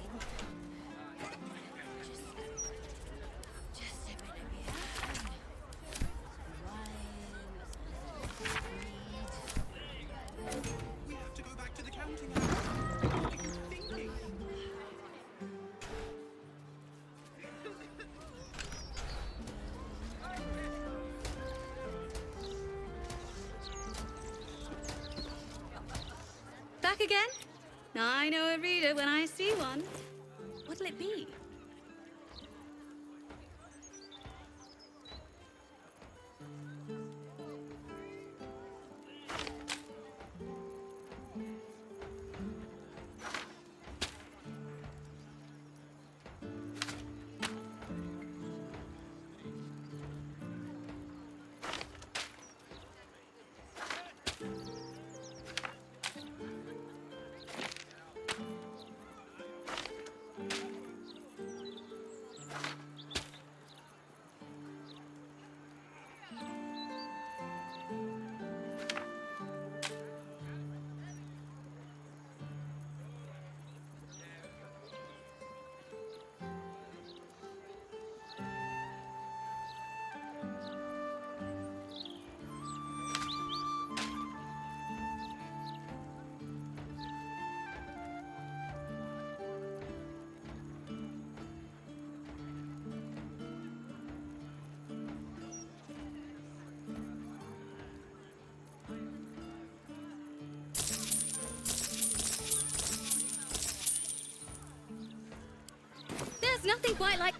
We have to go back to the counting house. What are you thinking? Back again? I know a reader when I see one. What'll it be? There's nothing quite like...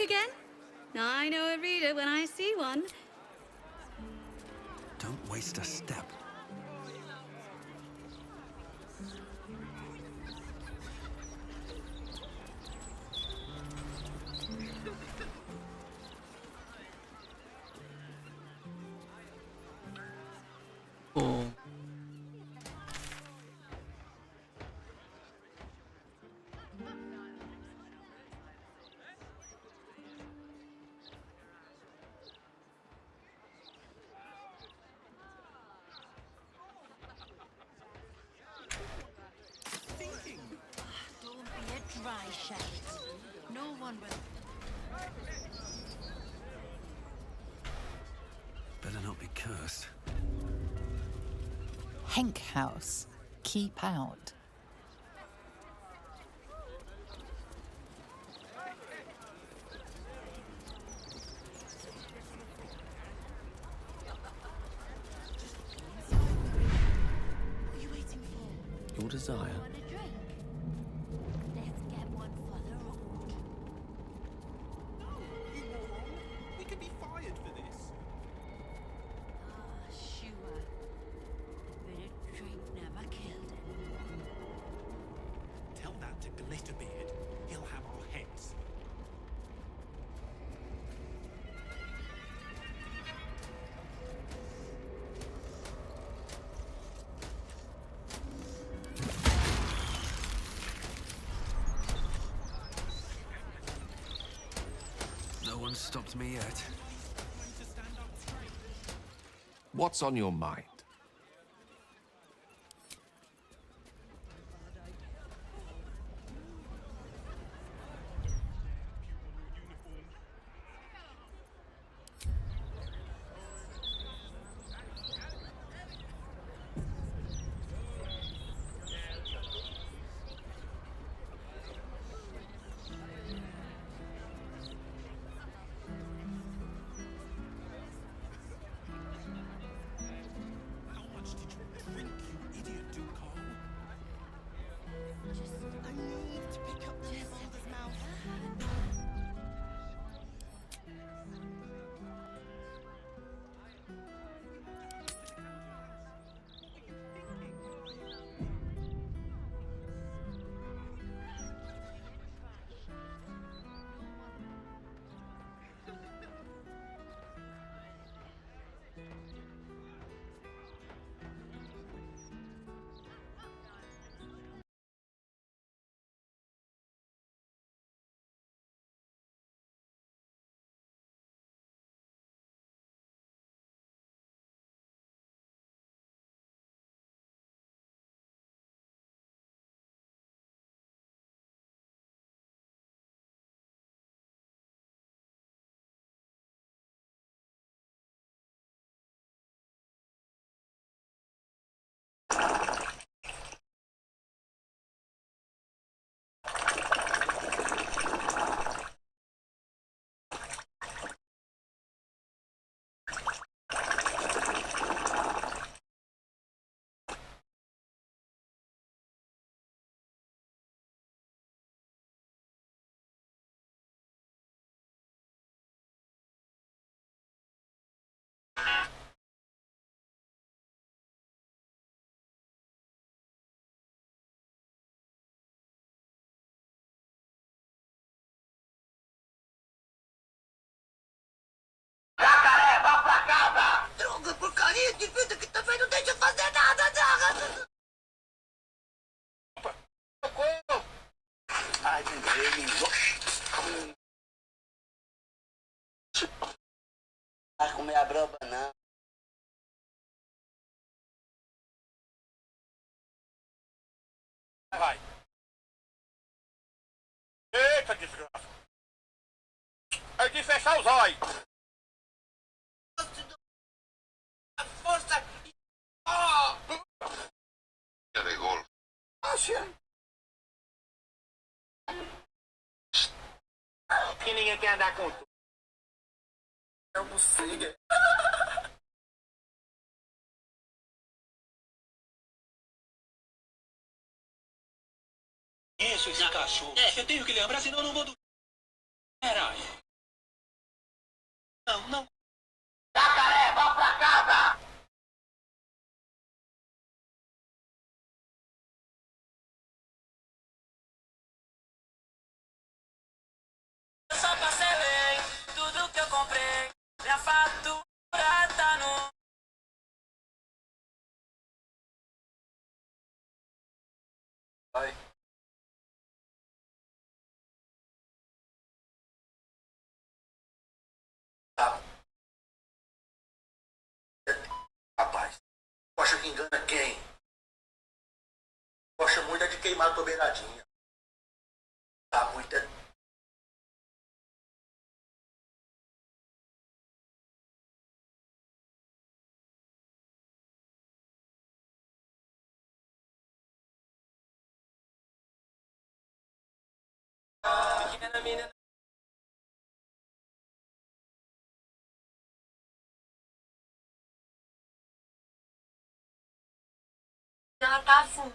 again? I know a reader when I see one. Don't waste a step. Oh. Don't be a dry shite. No one will. Better not be cursed. Henk House. Keep out. What are you waiting for? Your desire. Want a drink? Let's get one for the road. You moron! We could be fired for this. Ah, sure. A bit of drink never killed him. Tell that to Glitterbeard. He'll have our heads. No one stopped me yet. What's on your mind? How much did you drink, you idiot, Ducal? I need to pick up the Balder's mouth. Droga, porcaria de vida que também não deixa fazer nada, droga! Ai, ninguém. Vai comer a broba, não. Vai. Eita, desgraça. É de fechar os olhos. Força. De golpe. Que ninguém quer andar com tu. Eu consigo. Isso, esse cachorro. Eu tenho que lembrar, senão eu não vou dormir. Caralho. Não, não. Jacaré, vá pra casa! Eu só parcelei tudo que eu comprei. Minha fatura tá no. Vai. Tá. Rapaz, tu acha que engana quem? Gosta muito é de queimar tua beiradinha. Tá muito é... Pequena menina. Ela tá assim.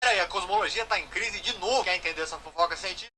Peraí, a cosmologia tá em crise de novo. Quer entender essa fofoca científica?